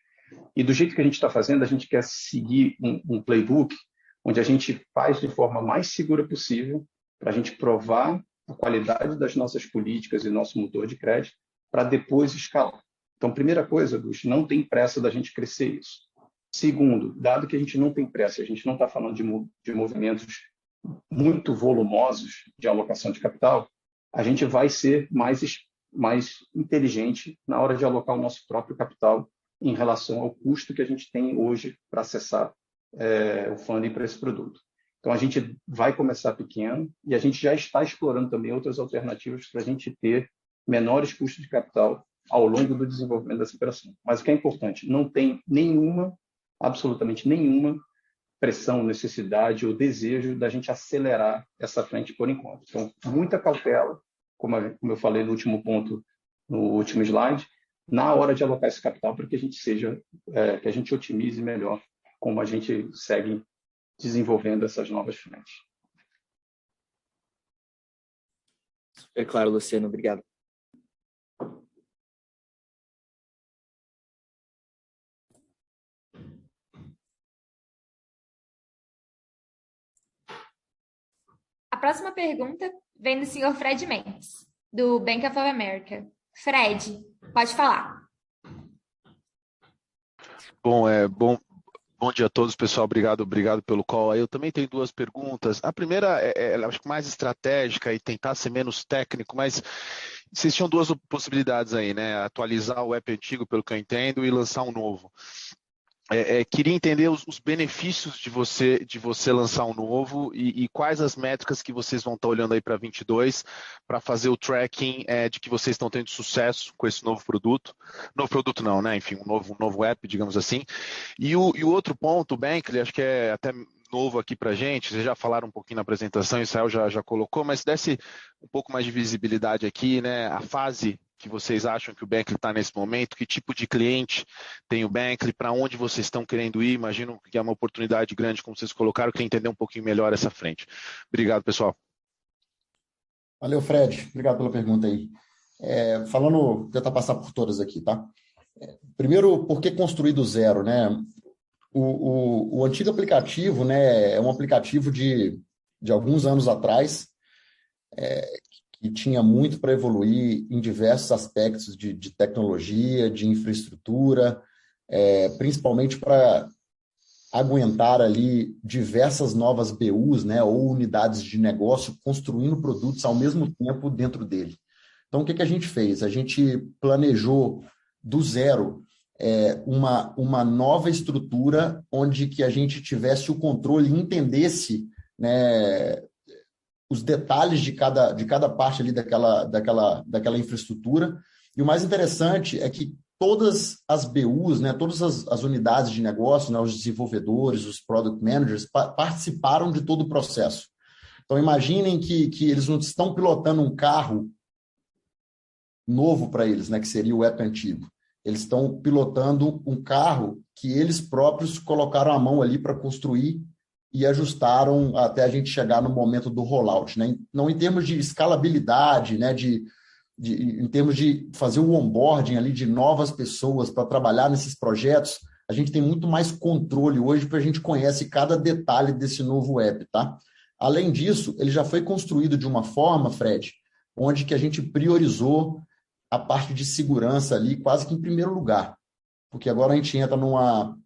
E do jeito que a gente está fazendo, a gente quer seguir um playbook onde a gente faz de forma mais segura possível para a gente provar a qualidade das nossas políticas e nosso motor de crédito para depois escalar. Então, primeira coisa, Bush, não tem pressa da gente crescer isso. Segundo, dado que a gente não tem pressa, a gente não está falando de movimentos muito volumosos de alocação de capital, a gente vai ser mais inteligente na hora de alocar o nosso próprio capital em relação ao custo que a gente tem hoje para acessar o funding para esse produto. Então, a gente vai começar pequeno e a gente já está explorando também outras alternativas para a gente ter menores custos de capital ao longo do desenvolvimento dessa operação. Mas o que é importante, não tem absolutamente nenhuma pressão, necessidade ou desejo da gente acelerar essa frente por enquanto. Então, muita cautela, como eu falei no último ponto, no último slide, na hora de alocar esse capital para que a gente que a gente otimize melhor como a gente segue desenvolvendo essas novas frentes. É claro, Luciano, obrigado. A próxima pergunta vem do senhor Fred Mendes, do Bank of America. Fred, pode falar. Bom dia a todos, pessoal. Obrigado pelo call. Eu também tenho duas perguntas. A primeira acho que mais estratégica e tentar ser menos técnico, mas vocês tinham duas possibilidades aí, né? Atualizar o app antigo, pelo que eu entendo, e lançar um novo. Queria entender os benefícios de você lançar um novo e quais as métricas que vocês vão estar olhando aí para 22 para fazer o tracking de que vocês estão tendo sucesso com esse novo produto. Novo produto não, né? Enfim, um novo app, digamos assim. E o outro ponto, o Bankly, acho que é até novo aqui para a gente, vocês já falaram um pouquinho na apresentação, Israel já colocou, mas desse um pouco mais de visibilidade aqui, né? A fase que vocês acham que o Bankly está nesse momento, que tipo de cliente tem o Bankly, para onde vocês estão querendo ir, imagino que é uma oportunidade grande, como vocês colocaram, queria entender um pouquinho melhor essa frente. Obrigado, pessoal. Valeu, Fred, obrigado pela pergunta aí. Vou tentar passar por todas aqui, tá? Primeiro, por que construir do zero, né? O antigo aplicativo, né, é um aplicativo de alguns anos atrás, que tinha muito para evoluir em diversos aspectos de tecnologia, de infraestrutura, principalmente para aguentar ali diversas novas BUs, né, ou unidades de negócio construindo produtos ao mesmo tempo dentro dele. Então, o que a gente fez? A gente planejou do zero uma nova estrutura onde que a gente tivesse o controle e entendesse, né, os detalhes de cada parte ali daquela infraestrutura. E o mais interessante é que todas as BUs, né, todas as unidades de negócio, né, os desenvolvedores, os product managers, participaram de todo o processo. Então, imaginem que eles não estão pilotando um carro novo para eles, né, que seria o app antigo. Eles estão pilotando um carro que eles próprios colocaram a mão ali para construir e ajustaram até a gente chegar no momento do rollout, né? Não em termos de escalabilidade, né? Em termos de fazer o onboarding ali de novas pessoas para trabalhar nesses projetos, a gente tem muito mais controle hoje, porque a gente conhece cada detalhe desse novo app, tá? Além disso, ele já foi construído de uma forma, Fred, onde que a gente priorizou a parte de segurança ali quase que em primeiro lugar, porque agora a gente entra numa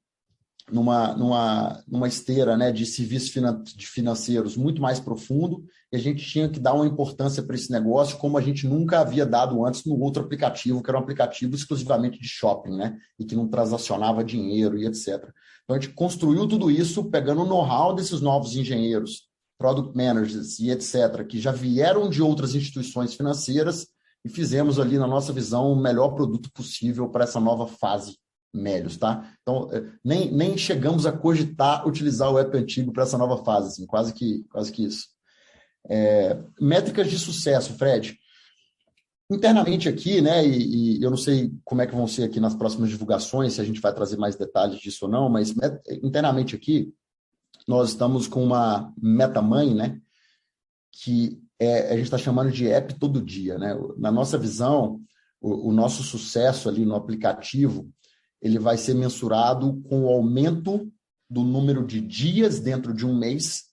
esteira, né, de serviços financeiros muito mais profundo, e a gente tinha que dar uma importância para esse negócio como a gente nunca havia dado antes no outro aplicativo, que era um aplicativo exclusivamente de shopping, né, e que não transacionava dinheiro e etc. Então a gente construiu tudo isso pegando o know-how desses novos engenheiros, product managers e etc., que já vieram de outras instituições financeiras e fizemos ali, na nossa visão, o melhor produto possível para essa nova fase Melius, tá? Então, nem chegamos a cogitar utilizar o app antigo para essa nova fase, assim, quase que isso. Métricas de sucesso, Fred. Internamente aqui, né, e eu não sei como é que vão ser aqui nas próximas divulgações, se a gente vai trazer mais detalhes disso ou não, mas internamente aqui, nós estamos com uma meta-mãe, né, que a gente está chamando de app todo dia, né? Na nossa visão, o nosso sucesso ali no aplicativo, ele vai ser mensurado com o aumento do número de dias dentro de um mês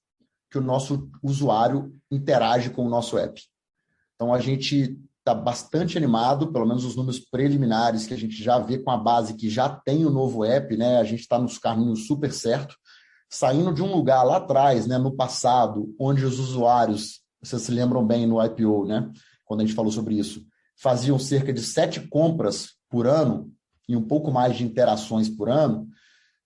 que o nosso usuário interage com o nosso app. Então, a gente está bastante animado, pelo menos os números preliminares que a gente já vê com a base que já tem o novo app, né? A gente está nos caminhos super certo, saindo de um lugar lá atrás, né, no passado, onde os usuários, vocês se lembram bem no IPO, né, quando a gente falou sobre isso, faziam cerca de 7 compras por ano e um pouco mais de interações por ano,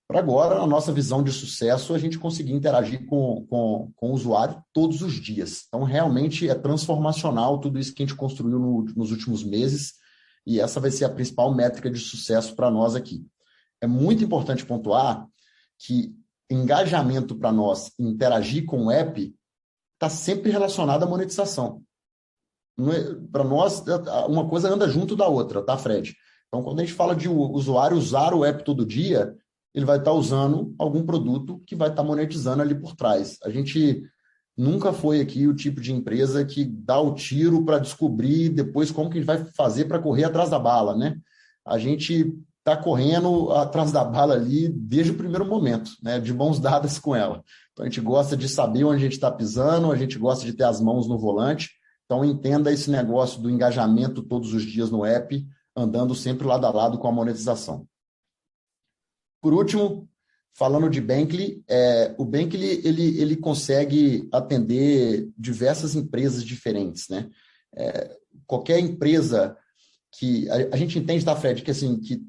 para agora, na nossa visão de sucesso, a gente conseguir interagir com o usuário todos os dias. Então, realmente é transformacional tudo isso que a gente construiu nos últimos meses, e essa vai ser a principal métrica de sucesso para nós aqui. É muito importante pontuar que engajamento para nós, interagir com o app, está sempre relacionado à monetização. Para nós, uma coisa anda junto da outra, tá, Fred? Então, quando a gente fala de o usuário usar o app todo dia, ele vai estar usando algum produto que vai estar monetizando ali por trás. A gente nunca foi aqui o tipo de empresa que dá o tiro para descobrir depois como que a gente vai fazer para correr atrás da bala, né? A gente está correndo atrás da bala ali desde o primeiro momento, né? De mãos dadas com ela. Então, a gente gosta de saber onde a gente está pisando, a gente gosta de ter as mãos no volante. Então, entenda esse negócio do engajamento todos os dias no app, andando sempre lado a lado com a monetização. Por último, falando de Bankly, o Bankly ele consegue atender diversas empresas diferentes, né? Qualquer empresa que... A gente entende, tá, Fred, que, assim, que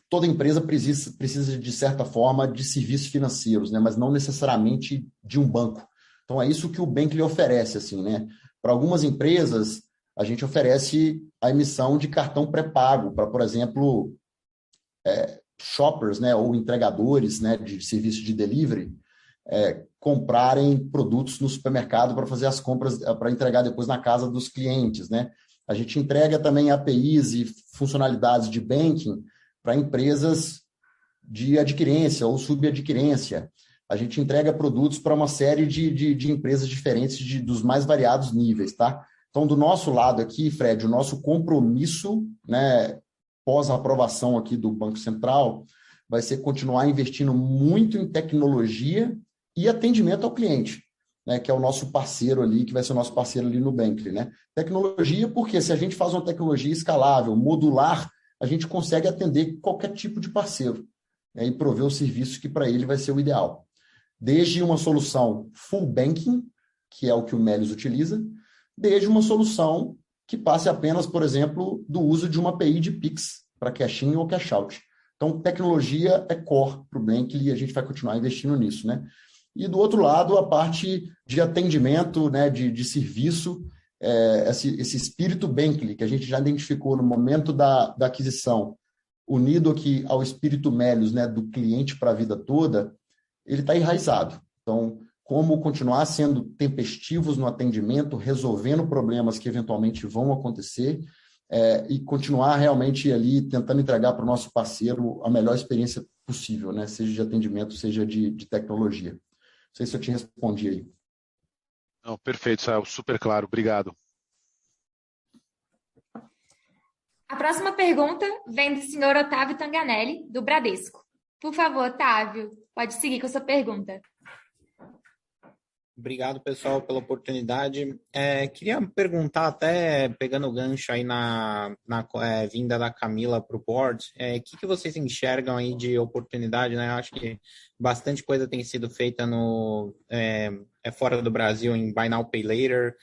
toda empresa precisa, de certa forma, de serviços financeiros, né? Mas não necessariamente de um banco. Então, é isso que o Bankly oferece, assim, né? Para algumas empresas, a gente oferece a emissão de cartão pré-pago para, por exemplo, shoppers, né, ou entregadores, né, de serviço de delivery, comprarem produtos no supermercado para fazer as compras, para entregar depois na casa dos clientes, né? A gente entrega também APIs e funcionalidades de banking para empresas de adquirência ou subadquirência. A gente entrega produtos para uma série de empresas diferentes dos mais variados níveis, tá? Então, do nosso lado aqui, Fred, o nosso compromisso, né, pós-aprovação aqui do Banco Central, vai ser continuar investindo muito em tecnologia e atendimento ao cliente, né, que é o nosso parceiro ali, que vai ser o nosso parceiro ali no Bankly, né? Tecnologia, porque se a gente faz uma tecnologia escalável, modular, a gente consegue atender qualquer tipo de parceiro, né, e prover o serviço que para ele vai ser o ideal. Desde uma solução full banking, que é o que o Melius utiliza, desde uma solução que passe apenas, por exemplo, do uso de uma API de Pix para cash-in ou cash-out. Então, tecnologia é core para o Bankly e a gente vai continuar investindo nisso, né? E, do outro lado, a parte de atendimento, né, de serviço, esse espírito Bankly, que a gente já identificou no momento da aquisição, unido aqui ao espírito Melius, né, do cliente para a vida toda, ele está enraizado. Então, como continuar sendo tempestivos no atendimento, resolvendo problemas que eventualmente vão acontecer, e continuar realmente ali tentando entregar para o nosso parceiro a melhor experiência possível, né? Seja de atendimento, seja de tecnologia. Não sei se eu te respondi aí. Não, perfeito, Sael, super claro, obrigado. A próxima pergunta vem do senhor Otávio Tanganelli, do Bradesco. Por favor, Otávio, pode seguir com a sua pergunta. Obrigado, pessoal, pela oportunidade. Queria perguntar, até pegando o gancho aí na vinda da Camila para o board, que vocês enxergam aí de oportunidade, né? Eu acho que bastante coisa tem sido feita fora do Brasil em Buy Now, Pay Later.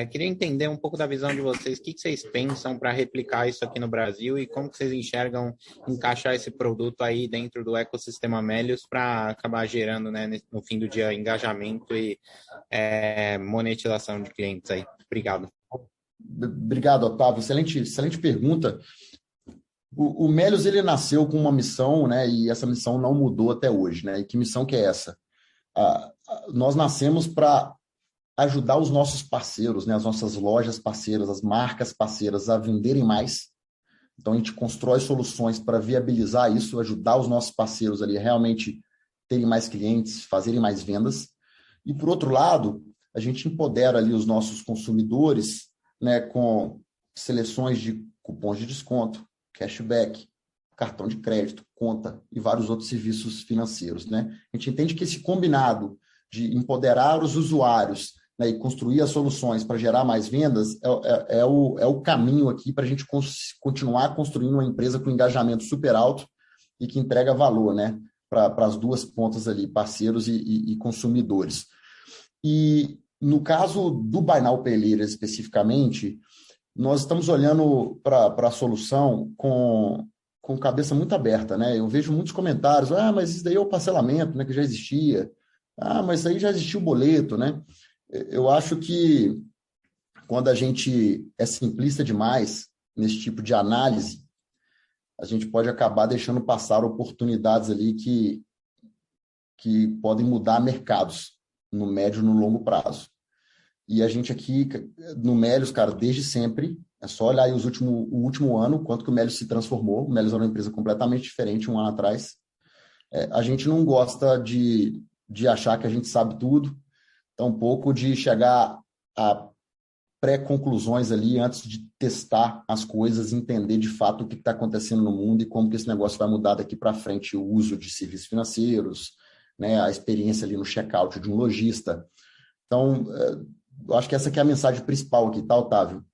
Queria entender um pouco da visão de vocês, o que vocês pensam para replicar isso aqui no Brasil e como que vocês enxergam encaixar esse produto aí dentro do ecossistema Melius para acabar gerando, né, no fim do dia, engajamento e monetização de clientes aí. Obrigado. Obrigado, Otávio. Excelente pergunta. O Melius, ele nasceu com uma missão, né, e essa missão não mudou até hoje, né? E que missão que é essa? Nós nascemos para ajudar os nossos parceiros, né, as nossas lojas parceiras, as marcas parceiras a venderem mais. Então, a gente constrói soluções para viabilizar isso, ajudar os nossos parceiros ali a realmente terem mais clientes, fazerem mais vendas. E, por outro lado, a gente empodera ali os nossos consumidores, né, com seleções de cupons de desconto, cashback, cartão de crédito, conta e vários outros serviços financeiros, né? A gente entende que esse combinado de empoderar os usuários, né, e construir as soluções para gerar mais vendas é o caminho aqui para a gente continuar construindo uma empresa com engajamento super alto e que entrega valor, né, para as duas pontas ali, parceiros e consumidores. E no caso do Buy Now Pay Later especificamente, nós estamos olhando para a solução com cabeça muito aberta, né? Eu vejo muitos comentários, mas isso daí é o parcelamento, né, que já existia. Mas isso aí já existiu o boleto, né? Eu acho que quando a gente é simplista demais nesse tipo de análise, a gente pode acabar deixando passar oportunidades ali que podem mudar mercados no médio e no longo prazo. E a gente aqui, no Melios, cara, desde sempre, é só olhar aí o último ano, quanto que o Melios se transformou. O Melios era uma empresa completamente diferente um ano atrás. A gente não gosta de achar que a gente sabe tudo, tampouco de chegar a pré-conclusões ali antes de testar as coisas, entender de fato o que está acontecendo no mundo e como que esse negócio vai mudar daqui para frente, o uso de serviços financeiros, né, a experiência ali no checkout de um lojista. Então, eu acho que essa aqui é a mensagem principal aqui, tá, Otávio?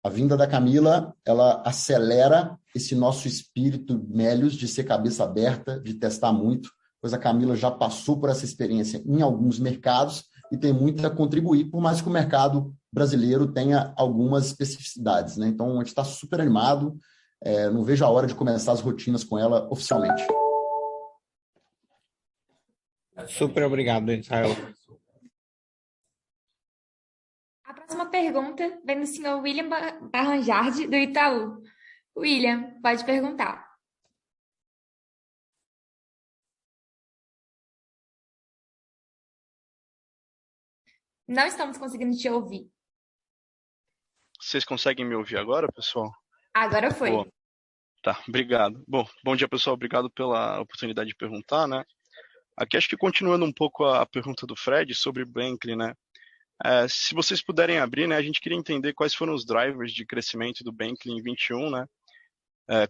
A vinda da Camila, ela acelera esse nosso espírito Melios de ser cabeça aberta, de testar muito, pois a Camila já passou por essa experiência em alguns mercados e tem muito a contribuir, por mais que o mercado brasileiro tenha algumas especificidades, né? Então, a gente está super animado, não vejo a hora de começar as rotinas com ela oficialmente. Super obrigado, Israel. A próxima pergunta vem do senhor William Barranjardi, do Itaú. William, pode perguntar. Não estamos conseguindo te ouvir. Vocês conseguem me ouvir agora, pessoal? Agora foi. Boa. Tá, obrigado. Bom dia, pessoal. Obrigado pela oportunidade de perguntar, né? Aqui acho que continuando um pouco a pergunta do Fred sobre Bankly, né? Se vocês puderem abrir, né? A gente queria entender quais foram os drivers de crescimento do Bankly em 21, né?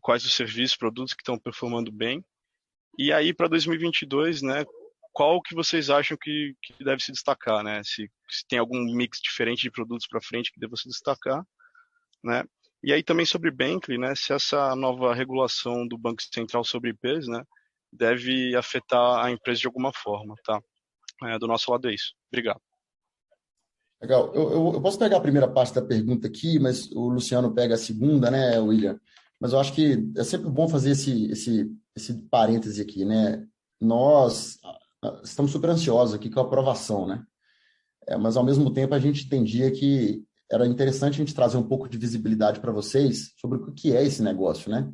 Quais os serviços, produtos que estão performando bem. E aí, para 2022, né? Qual que vocês acham que deve se destacar, né? Se tem algum mix diferente de produtos para frente que deva se destacar, né? E aí também sobre Bankly, né? Se essa nova regulação do Banco Central sobre IPs, né? Deve afetar a empresa de alguma forma, tá? Do nosso lado é isso. Obrigado. Legal. Eu posso pegar a primeira parte da pergunta aqui, mas o Luciano pega a segunda, né, William? Mas eu acho que é sempre bom fazer esse parêntese aqui, né? Nós estamos super ansiosos aqui com a aprovação, né? Mas, ao mesmo tempo, a gente entendia que era interessante a gente trazer um pouco de visibilidade para vocês sobre o que é esse negócio, né?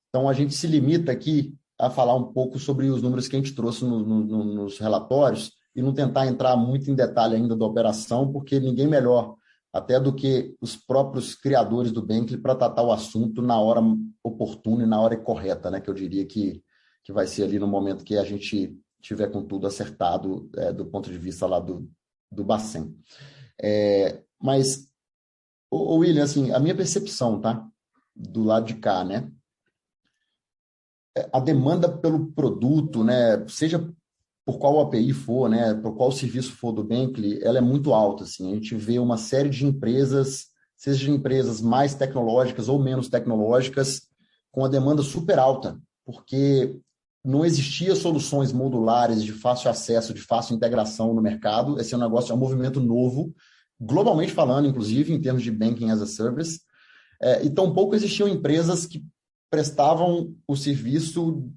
Então, a gente se limita aqui a falar um pouco sobre os números que a gente trouxe nos relatórios e não tentar entrar muito em detalhe ainda da operação, porque ninguém melhor até do que os próprios criadores do Bankly para tratar o assunto na hora oportuna e na hora correta, né? Que eu diria que vai ser ali no momento que a gente tiver com tudo acertado do ponto de vista lá do Bacen. Mas, William, assim, a minha percepção, tá? Do lado de cá, né? A demanda pelo produto, né? Seja por qual API for, né? Por qual serviço for do Bankly, ela é muito alta, assim. A gente vê uma série de empresas, seja empresas mais tecnológicas ou menos tecnológicas, com a demanda super alta, porque não existia soluções modulares de fácil acesso, de fácil integração no mercado. Esse é um movimento novo, globalmente falando, inclusive, em termos de Banking as a Service. E tampouco existiam empresas que prestavam o serviço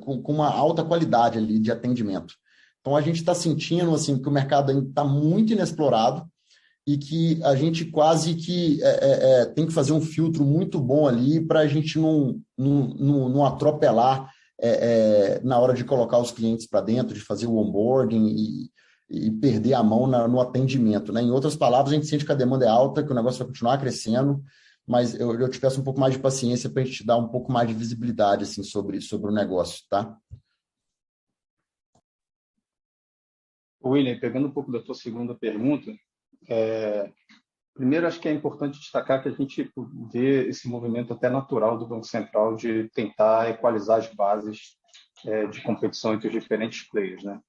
com uma alta qualidade ali de atendimento. Então, a gente está sentindo assim, que o mercado ainda está muito inexplorado e que a gente quase que tem que fazer um filtro muito bom ali para a gente não atropelar na hora de colocar os clientes para dentro, de fazer o onboarding e perder a mão no atendimento, né? Em outras palavras, a gente sente que a demanda é alta, que o negócio vai continuar crescendo, mas eu te peço um pouco mais de paciência para a gente te dar um pouco mais de visibilidade assim, sobre o negócio, tá? William, pegando um pouco da tua segunda pergunta, primeiro acho que é importante destacar que a gente vê esse movimento até natural do Banco Central de tentar equalizar as bases de competição entre os diferentes players, né?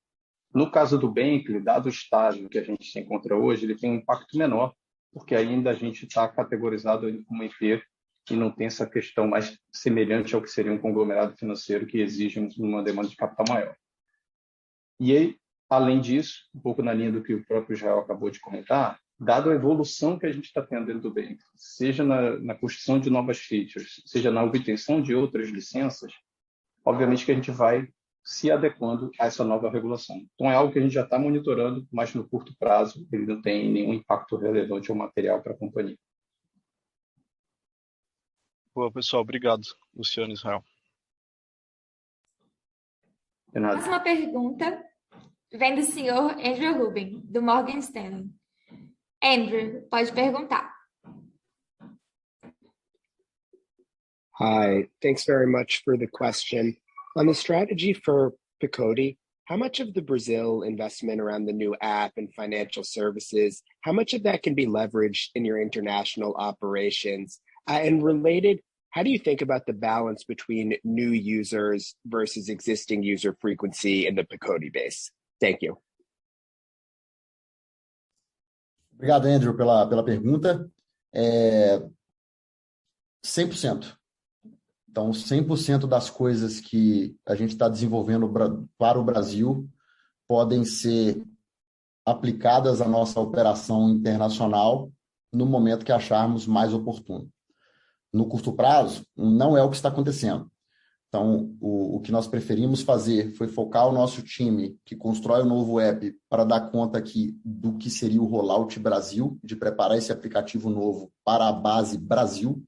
No caso do Bankly, dado o estágio que a gente se encontra hoje, ele tem um impacto menor, porque ainda a gente está categorizado como IP e não tem essa questão mais semelhante ao que seria um conglomerado financeiro que exige uma demanda de capital maior. E aí, além disso, um pouco na linha do que o próprio Israel acabou de comentar, dado a evolução que a gente está tendo dentro do Bankly, seja na construção de novas features, seja na obtenção de outras licenças, obviamente que a gente vai se adequando a essa nova regulação. Então, é algo que a gente já está monitorando, mas no curto prazo ele não tem nenhum impacto relevante ou material para a companhia. Boa, pessoal. Obrigado, Luciano e Israel. De nada. Próxima pergunta vem do senhor Andrew Rubin, do Morgan Stanley. Andrew, pode perguntar. Hi, thanks very much for the question. On the strategy for Picodi, how much of the Brazil investment around the new app and financial services, how much of that can be leveraged in your international operations? And related, how do you think about the balance between new users versus existing user frequency in the Picodi base? Thank you. Obrigado, Andrew, pela pergunta. 100%. Então, 100% das coisas que a gente está desenvolvendo para o Brasil podem ser aplicadas à nossa operação internacional no momento que acharmos mais oportuno. No curto prazo, não é o que está acontecendo. Então, o que nós preferimos fazer foi focar o nosso time que constrói o novo app para dar conta aqui do que seria o rollout Brasil, de preparar esse aplicativo novo para a base Brasil,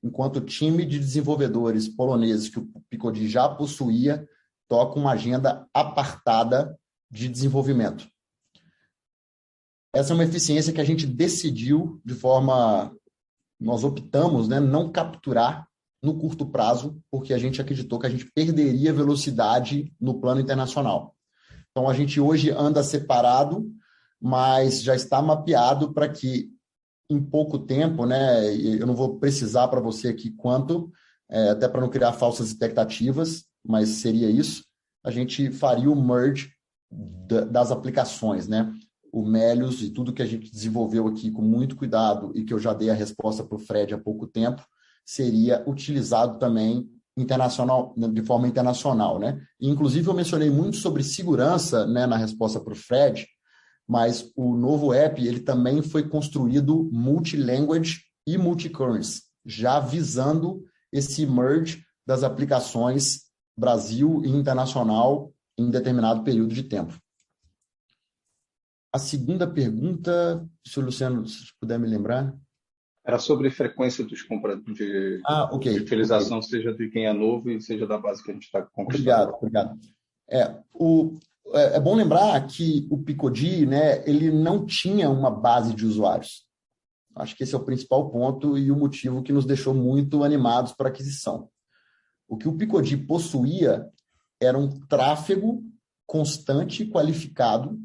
enquanto o time de desenvolvedores poloneses que o Picodi já possuía toca uma agenda apartada de desenvolvimento. Essa é uma eficiência que a gente decidiu de forma... Nós optamos, né, não capturar no curto prazo, porque a gente acreditou que a gente perderia velocidade no plano internacional. Então, a gente hoje anda separado, mas já está mapeado para que em pouco tempo, né, eu não vou precisar para você aqui quanto, até para não criar falsas expectativas, mas seria isso, a gente faria o merge das aplicações, né? O Melius e tudo que a gente desenvolveu aqui com muito cuidado e que eu já dei a resposta para o Fred há pouco tempo, seria utilizado também de forma internacional, né? E, inclusive, eu mencionei muito sobre segurança, né, na resposta para o Fred, mas o novo app ele também foi construído multi-language e multi-currency, já visando esse merge das aplicações Brasil e internacional em determinado período de tempo. A segunda pergunta, se o Luciano se puder me lembrar. Era sobre frequência dos compradores de utilização, seja de quem é novo e seja da base que a gente está conquistando. Obrigado. É bom lembrar que o Picodi, né, ele não tinha uma base de usuários. Acho que esse é o principal ponto e o motivo que nos deixou muito animados para a aquisição. O que o Picodi possuía era um tráfego constante e qualificado,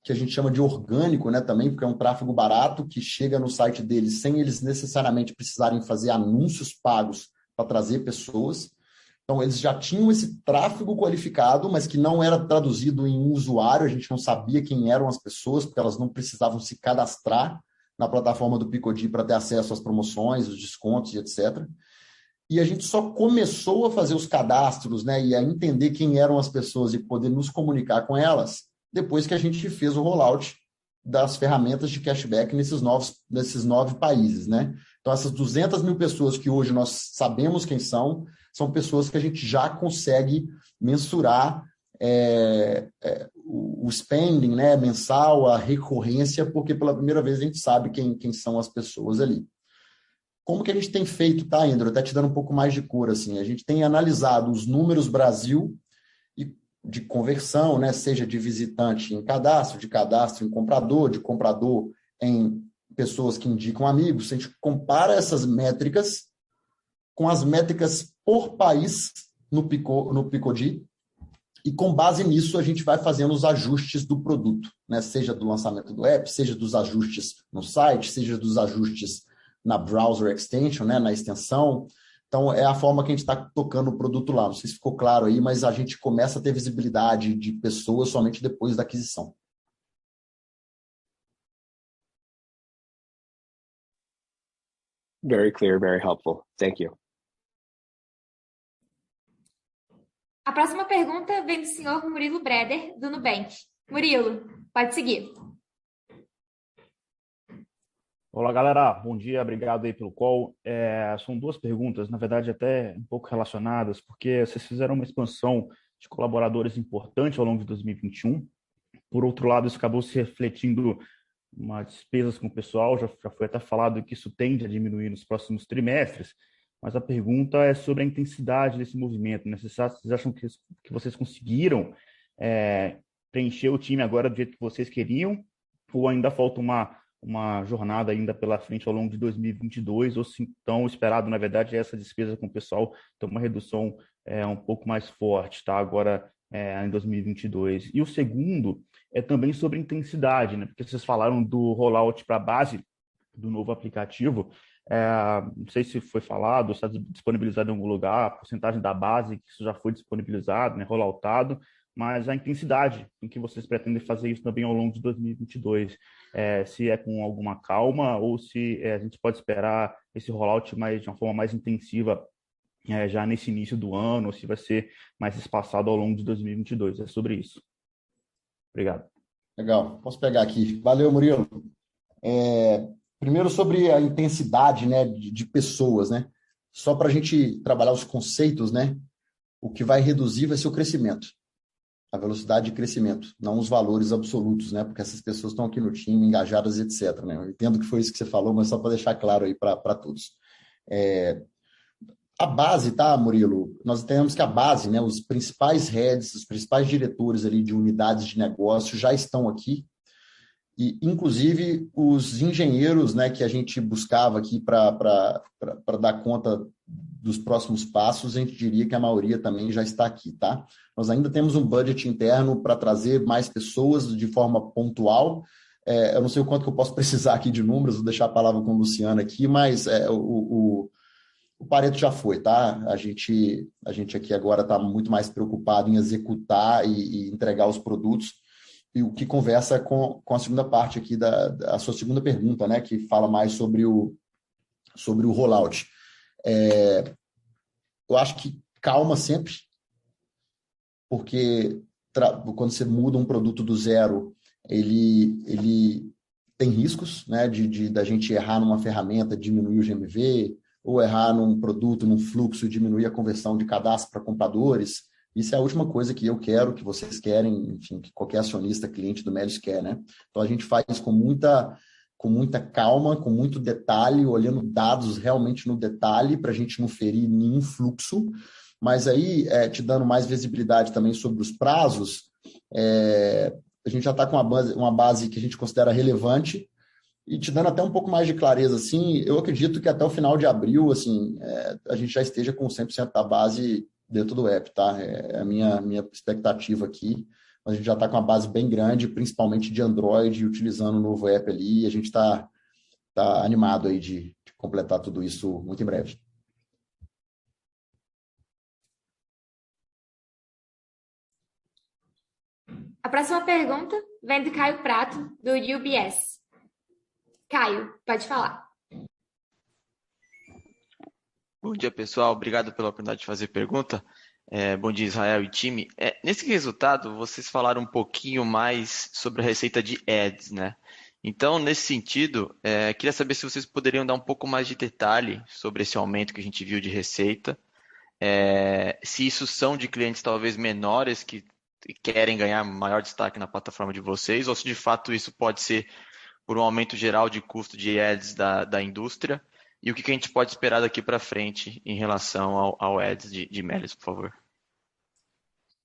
que a gente chama de orgânico, né, também, porque é um tráfego barato que chega no site deles sem eles necessariamente precisarem fazer anúncios pagos para trazer pessoas. Então, eles já tinham esse tráfego qualificado, mas que não era traduzido em um usuário, a gente não sabia quem eram as pessoas, porque elas não precisavam se cadastrar na plataforma do Picodi para ter acesso às promoções, os descontos e etc. E a gente só começou a fazer os cadastros, né, e a entender quem eram as pessoas e poder nos comunicar com elas depois que a gente fez o rollout das ferramentas de cashback nesses 9 países, né? Então, essas 200 mil pessoas que hoje nós sabemos quem são pessoas que a gente já consegue mensurar o spending, né, mensal, a recorrência, porque pela primeira vez a gente sabe quem são as pessoas ali. Como que a gente tem feito, tá, Andrew? Até te dando um pouco mais de cor, assim. A gente tem analisado os números Brasil de conversão, né, seja de visitante em cadastro, de cadastro em comprador, de comprador em pessoas que indicam amigos. A gente compara essas métricas com as métricas por país no Picodi e, com base nisso, a gente vai fazendo os ajustes do produto, né, seja do lançamento do app, seja dos ajustes no site, seja dos ajustes na browser extension, né, na extensão, Então, é a forma que a gente está tocando o produto lá. Não sei se ficou claro aí, mas a gente começa a ter visibilidade de pessoas somente depois da aquisição. Very clear, very helpful. Thank you. A próxima pergunta vem do senhor Murilo Breder, do Nubank. Murilo, pode seguir. Olá, galera. Bom dia. Obrigado aí pelo call. São duas perguntas, na verdade, até um pouco relacionadas, porque vocês fizeram uma expansão de colaboradores importante ao longo de 2021. Por outro lado, isso acabou se refletindo umas despesas com o pessoal. Já foi até falado que isso tende a diminuir nos próximos trimestres, mas a pergunta é sobre a intensidade desse movimento, né? Vocês acham que vocês conseguiram preencher o time agora do jeito que vocês queriam, ou ainda falta uma jornada ainda pela frente ao longo de 2022, ou se então o esperado, na verdade, é essa despesa com o pessoal ter uma redução um pouco mais forte, tá? Agora em 2022. E o segundo é também sobre intensidade, né? Porque vocês falaram do rollout para a base do novo aplicativo. Não sei se foi falado, se está disponibilizado em algum lugar, a porcentagem da base que isso já foi disponibilizado, né, rolloutado, mas a intensidade em que vocês pretendem fazer isso também ao longo de 2022, se é com alguma calma ou se a gente pode esperar esse rollout de uma forma mais intensiva já nesse início do ano, ou se vai ser mais espaçado ao longo de 2022. É sobre isso. Obrigado. Legal, posso pegar aqui. Valeu, Murilo. Primeiro sobre a intensidade, né, de pessoas, né? Só para a gente trabalhar os conceitos, né? O que vai reduzir vai ser o crescimento, a velocidade de crescimento, não os valores absolutos, né? Porque essas pessoas estão aqui no time, engajadas, etc. Né? Eu entendo que foi isso que você falou, mas só para deixar claro aí para todos. A base, tá, Murilo? Nós temos que a base, né? Os principais heads, os principais diretores ali de unidades de negócio já estão aqui. E, inclusive, os engenheiros, né, que a gente buscava aqui para dar conta dos próximos passos, a gente diria que a maioria também já está aqui, tá? Nós ainda temos um budget interno para trazer mais pessoas de forma pontual. Eu não sei o quanto que eu posso precisar aqui de números, vou deixar a palavra com o Luciano aqui, mas o Pareto já foi, tá? A gente aqui agora está muito mais preocupado em executar e entregar os produtos, e o que conversa com a segunda parte aqui a sua segunda pergunta, né, que fala mais sobre o rollout. Eu acho que calma sempre, porque quando você muda um produto do zero, ele tem riscos, né, da gente errar numa ferramenta, diminuir o GMV, ou errar num produto, num fluxo, diminuir a conversão de cadastro para compradores. Isso é a última coisa que eu quero, que vocês querem, enfim, que qualquer acionista, cliente do Melius quer, né? Então, a gente faz com muita calma, com muito detalhe, olhando dados realmente no detalhe, para a gente não ferir nenhum fluxo. Mas aí, te dando mais visibilidade também sobre os prazos, a gente já está com uma base que a gente considera relevante, e te dando até um pouco mais de clareza, assim, eu acredito que até o final de abril, assim, a gente já esteja com 100% da base dentro do app, tá? É a minha expectativa aqui. A gente já está com uma base bem grande, principalmente de Android, utilizando o novo app ali, e a gente está animado aí de completar tudo isso muito em breve. A próxima pergunta vem do Caio Prato, do UBS. Caio, pode falar. Bom dia, pessoal. Obrigado pela oportunidade de fazer pergunta. Bom dia, Israel e time. Nesse resultado, vocês falaram um pouquinho mais sobre a receita de ads, né? Então, nesse sentido, queria saber se vocês poderiam dar um pouco mais de detalhe sobre esse aumento que a gente viu de receita. Se isso são de clientes talvez menores que querem ganhar maior destaque na plataforma de vocês, ou se de fato isso pode ser por um aumento geral de custo de ads da indústria, e o que a gente pode esperar daqui para frente em relação ao ads de Melius, por favor.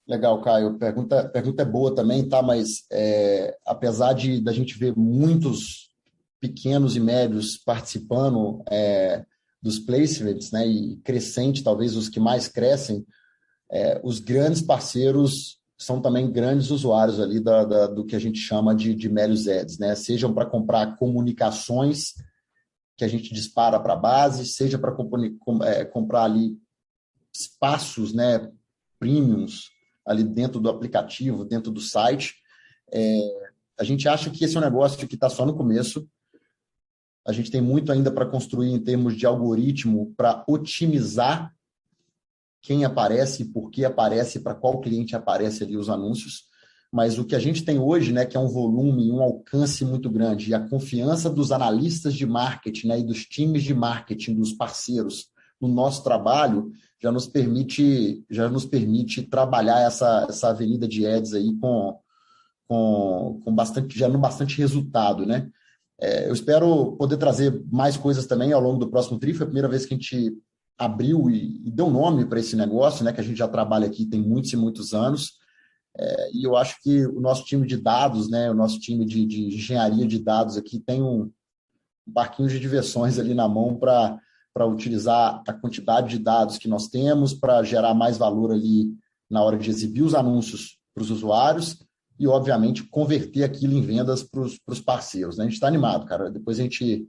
Legal, Caio. Pergunta é boa também, tá? Mas apesar da gente ver muitos pequenos e médios participando dos placements, né, e crescente, talvez os que mais crescem, os grandes parceiros são também grandes usuários ali do que a gente chama de Melius Ads, né? Sejam para comprar comunicações, que a gente dispara para a base, seja para comprar ali espaços, né, premiums ali dentro do aplicativo, dentro do site. A gente acha que esse é um negócio que está só no começo. A gente tem muito ainda para construir em termos de algoritmo para otimizar quem aparece, por que aparece, para qual cliente aparece ali os anúncios. Mas o que a gente tem hoje, né, que é um volume, um alcance muito grande, e a confiança dos analistas de marketing, né, e dos times de marketing, dos parceiros, no nosso trabalho, já nos permite trabalhar essa avenida de ads aí com bastante resultado, né? Eu espero poder trazer mais coisas também ao longo do próximo TRI. Foi a primeira vez que a gente abriu e deu nome para esse negócio, né, que a gente já trabalha aqui tem muitos e muitos anos. E eu acho que o nosso time de dados, né, o nosso time de engenharia de dados aqui tem um parquinho de diversões ali na mão para utilizar a quantidade de dados que nós temos para gerar mais valor ali na hora de exibir os anúncios para os usuários e, obviamente, converter aquilo em vendas para os parceiros, né? A gente está animado, cara. Depois a gente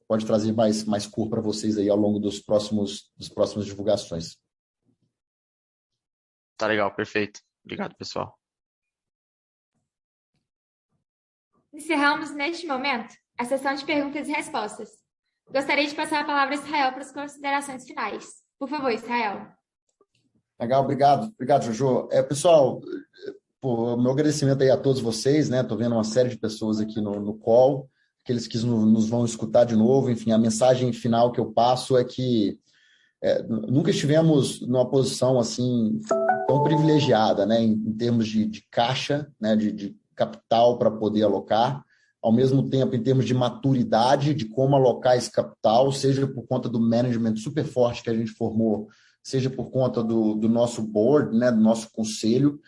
pode trazer mais cor para vocês aí ao longo das próximas divulgações. Tá legal, perfeito. Obrigado, pessoal. Encerramos neste momento a sessão de perguntas e respostas. Gostaria de passar a palavra a Israel para as considerações finais. Por favor, Israel. Legal, obrigado, Jojo. Pessoal, meu agradecimento aí a todos vocês, né? Estou vendo uma série de pessoas aqui no call, aqueles que nos vão escutar de novo. Enfim, a mensagem final que eu passo é que nunca estivemos numa posição assim tão privilegiada, né, em termos de caixa, né, de capital para poder alocar, ao mesmo tempo em termos de maturidade, de como alocar esse capital, seja por conta do management super forte que a gente formou, seja por conta do nosso board, né, do nosso conselho,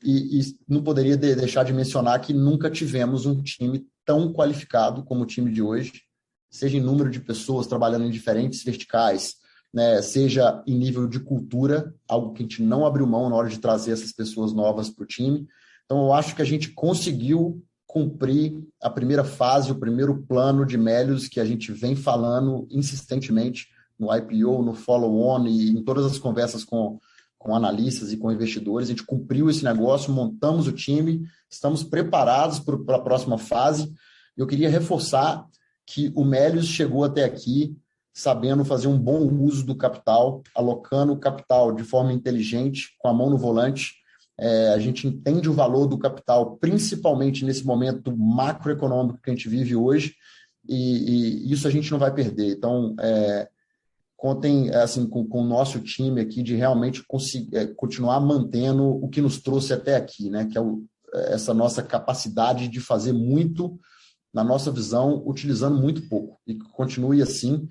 e não poderia deixar de mencionar que nunca tivemos um time tão qualificado como o time de hoje, seja em número de pessoas trabalhando em diferentes verticais, né, seja em nível de cultura, algo que a gente não abriu mão na hora de trazer essas pessoas novas para o time. Então, eu acho que a gente conseguiu cumprir a primeira fase, o primeiro plano de Melius que a gente vem falando insistentemente no IPO, no follow-on e em todas as conversas com analistas e com investidores. A gente cumpriu esse negócio, montamos o time, estamos preparados para a próxima fase. Eu queria reforçar que o Melius chegou até aqui sabendo fazer um bom uso do capital, alocando o capital de forma inteligente, com a mão no volante. A gente entende o valor do capital, principalmente nesse momento macroeconômico que a gente vive hoje, e isso a gente não vai perder. Então, contem assim, com o nosso time aqui de realmente continuar mantendo o que nos trouxe até aqui, né? Que é essa nossa capacidade de fazer muito, na nossa visão, utilizando muito pouco. E que continue assim,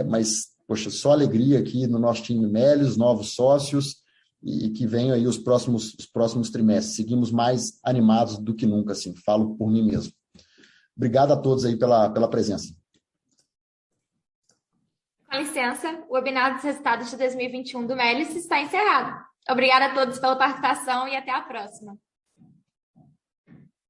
mas, poxa, só alegria aqui no nosso time Melius, novos sócios, e que venham aí os próximos trimestres. Seguimos mais animados do que nunca, assim, falo por mim mesmo. Obrigado a todos aí pela presença. Com licença, o webinar dos resultados de 2021 do Melius está encerrado. Obrigada a todos pela participação e até a próxima.